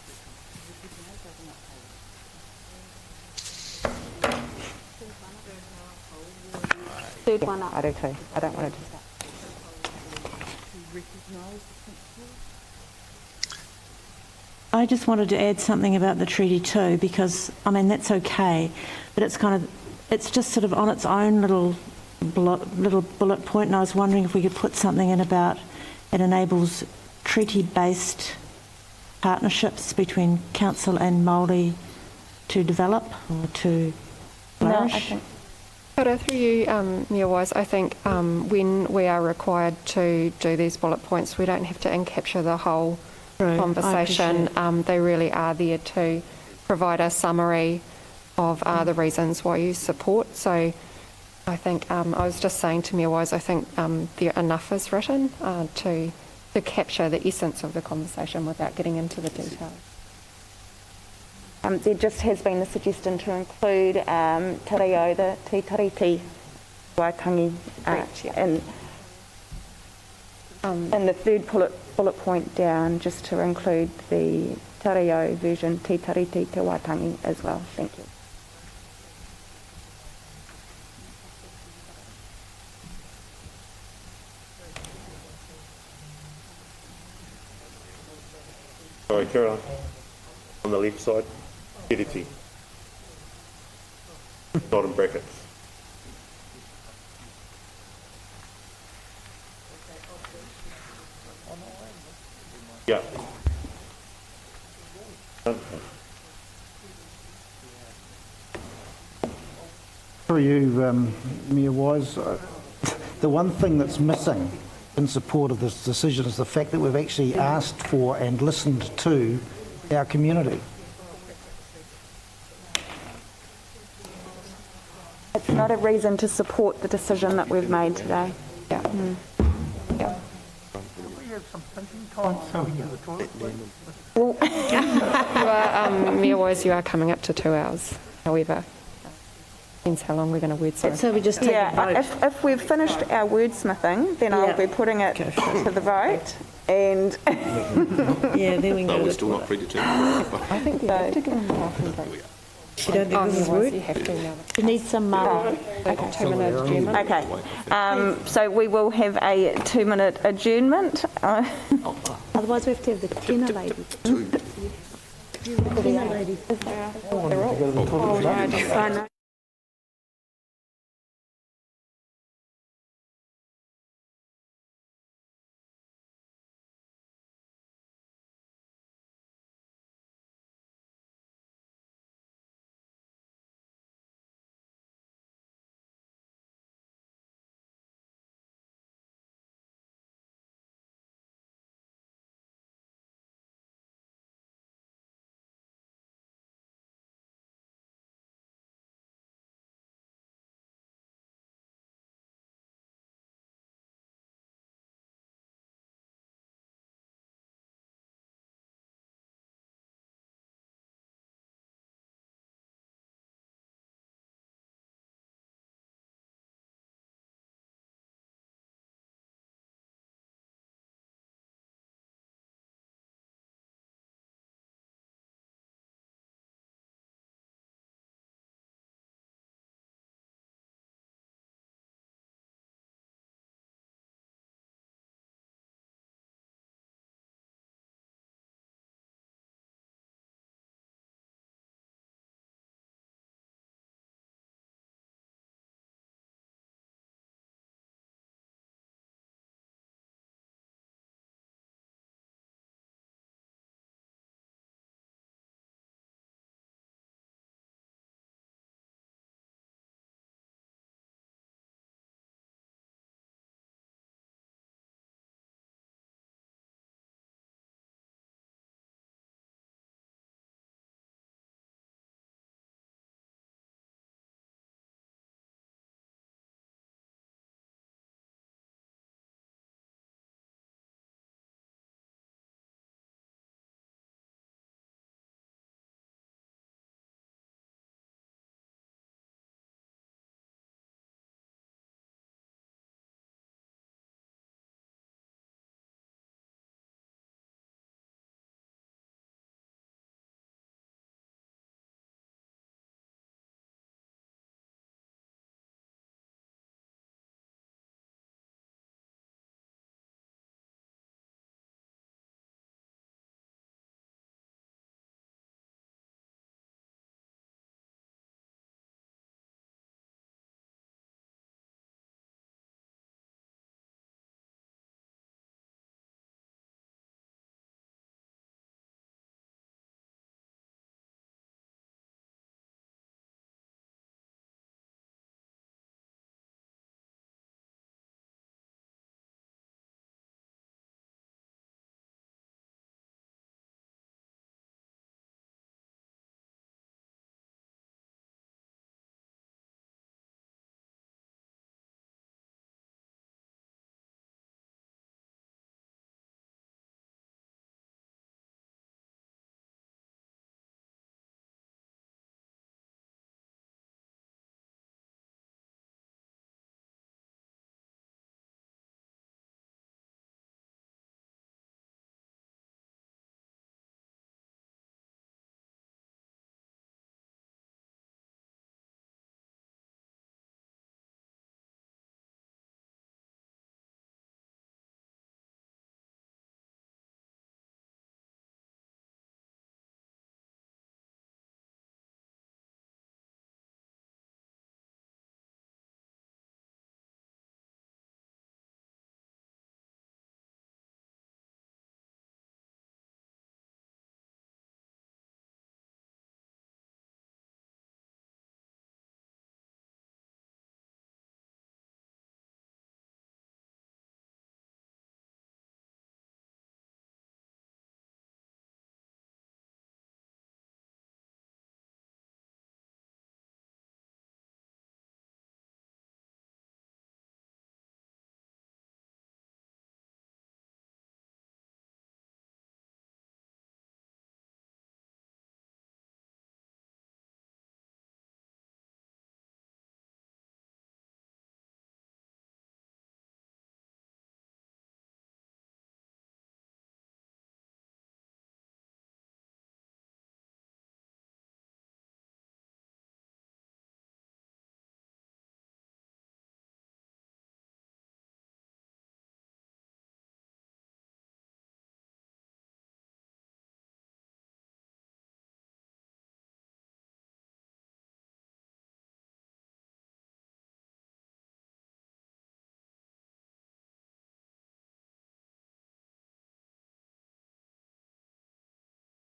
Third one up. I do too. I don't want to just... I just wanted to add something about the treaty too, because, I mean, that's okay, but it's just sort of on its own little bullet point, and I was wondering if we could put something in about it enables treaty-based partnerships between council and Māori to develop or to flourish. No, I think... But through you, Mayor-wise, I think when we are required to do these bullet points, we don't have to encapture the whole conversation. They really are there to provide a summary of the reasons why you support. So I think I was just saying to Mayor-wise, I think there enough is written to capture the essence of the conversation without getting into the detail. There just has been the suggestion to include te reo, the te tariti waitangi, in the third bullet point down, just to include the te reo version, te tariti te waitangi as well. Thank you. Sorry, Caroline. On the left side, TDT. Not in brackets. Yeah. For you, Mayor Wise, the one thing that's missing in support of this decision is the fact that we've actually asked for and listened to our community. It's not a reason to support the decision that we've made today. Yeah. Yeah. Well, Mayor-wise, you are coming up to 2 hours. However, depends how long we're going to wordsmith. So we just take a vote. If we've finished our wordsmithing, then I'll be putting it to the vote. And Yeah, then we No, go. we're still not predetermined. I think you have to give them half a break. You don't think this is Otherwise word? you have to now. You need some Māori. Okay, 2 minute adjournment. okay, so we will have a 2-minute adjournment. Otherwise we have to have the tenor lady. Tenor lady. Oh, I know.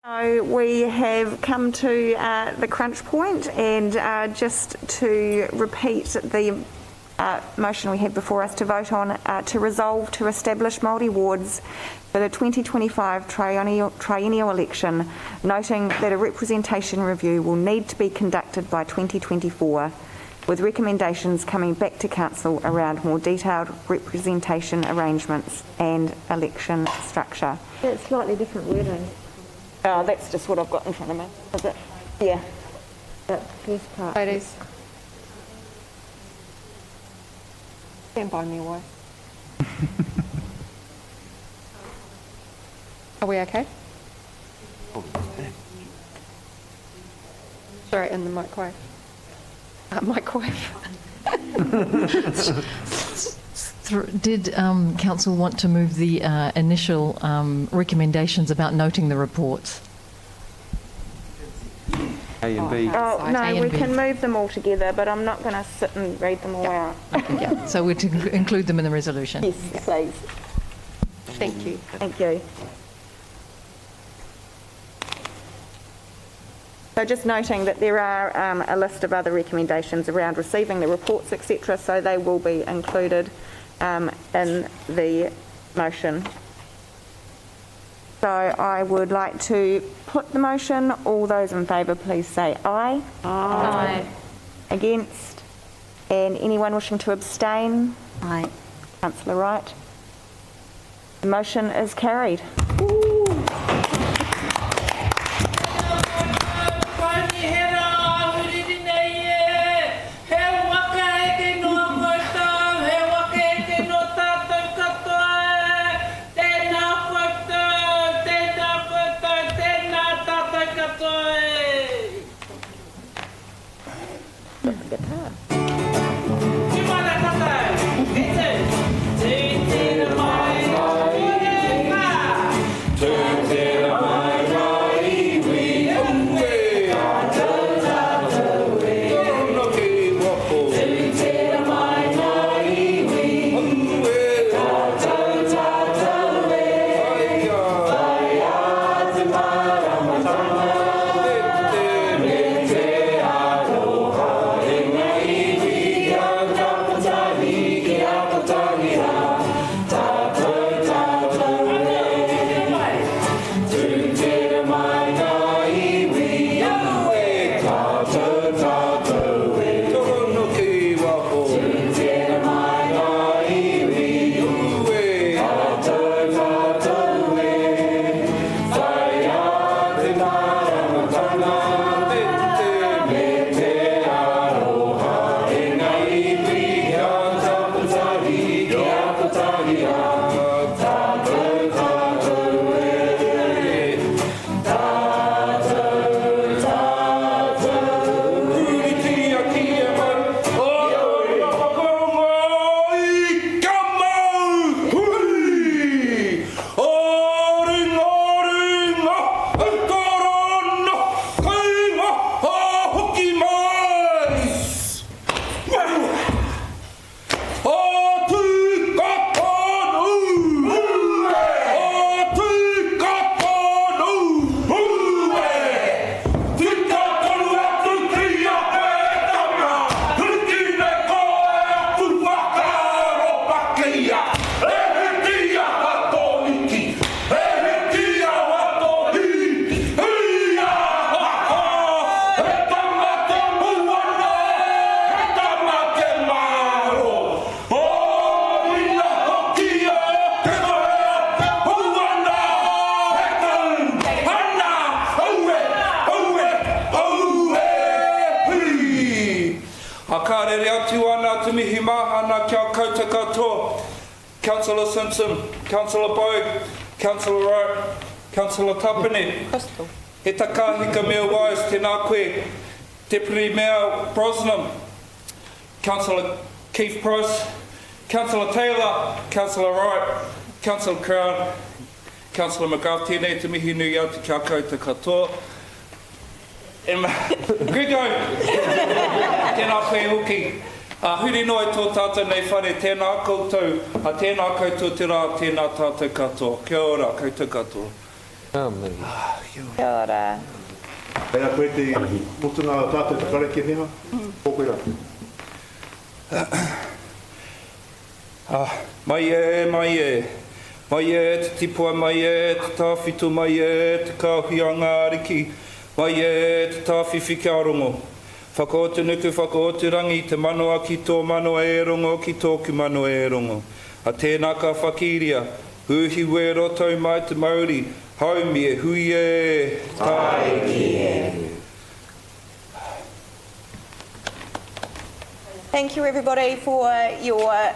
So we have come to the crunch point, and just to repeat the motion we had before us to vote on, to resolve to establish Māori wards for the 2025 triennial election, noting that a representation review will need to be conducted by 2024, with recommendations coming back to Council around more detailed representation arrangements and election structure. That's slightly different wording. Oh, that's just what I've got in front of me, is it? Yeah. That first part. Ladies. Stand by me, wife. Are we okay? Sorry, in the microwave. Microwave. Did Council want to move the initial recommendations about noting the reports? A and B. Oh, no, we can move them all together, but I'm not going to sit and read them all out. Yeah, so we're to include them in the resolution. Yes, please. Thank you. Thank you. So just noting that there are a list of other recommendations around receiving the reports, etc., so they will be included in the motion. So I would like to put the motion. All those in favour, please say aye. Aye. Against? And anyone wishing to abstain? Aye. Councillor Wright. The motion is carried. Councillor Simpson, Councillor Bogue, Councillor Wright, Councillor Tapene, he takahika mea wais tēnā koe, Deputy Mayor Brosnan, Councillor Keith Price, Councillor Taylor, Councillor Wright, Councillor Crown, Councillor McGrath, tēnei te mihi nui au te kia koutou katoa. Grego, tēnā koe hoki. Huri noi tō tātou nei whare, tēnā koutou, tēnā koutou te rā, tēnā tātou katoa. Kia ora, koutou katoa. Amen. Kia ora. Hea koe te mutuna o tātou te kare ke meha. Pōkoe rā. Mai e, te tipua, mai e, te tāwhitu, mai e, te kāhuianga ariki, mai e, te tāwhiwhi kia rongo. Whakao te nuku, whakao te rangi, te manoa ki tō manoa e rongo, ki tōku manoa e rongo. A tēnā ka whakiria, huhi wero tau mai te Māori, haumi e hui e, tai ki e. Thank you everybody for your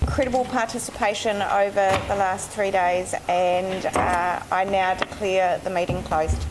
incredible participation over the last 3 days, and I now declare the meeting closed.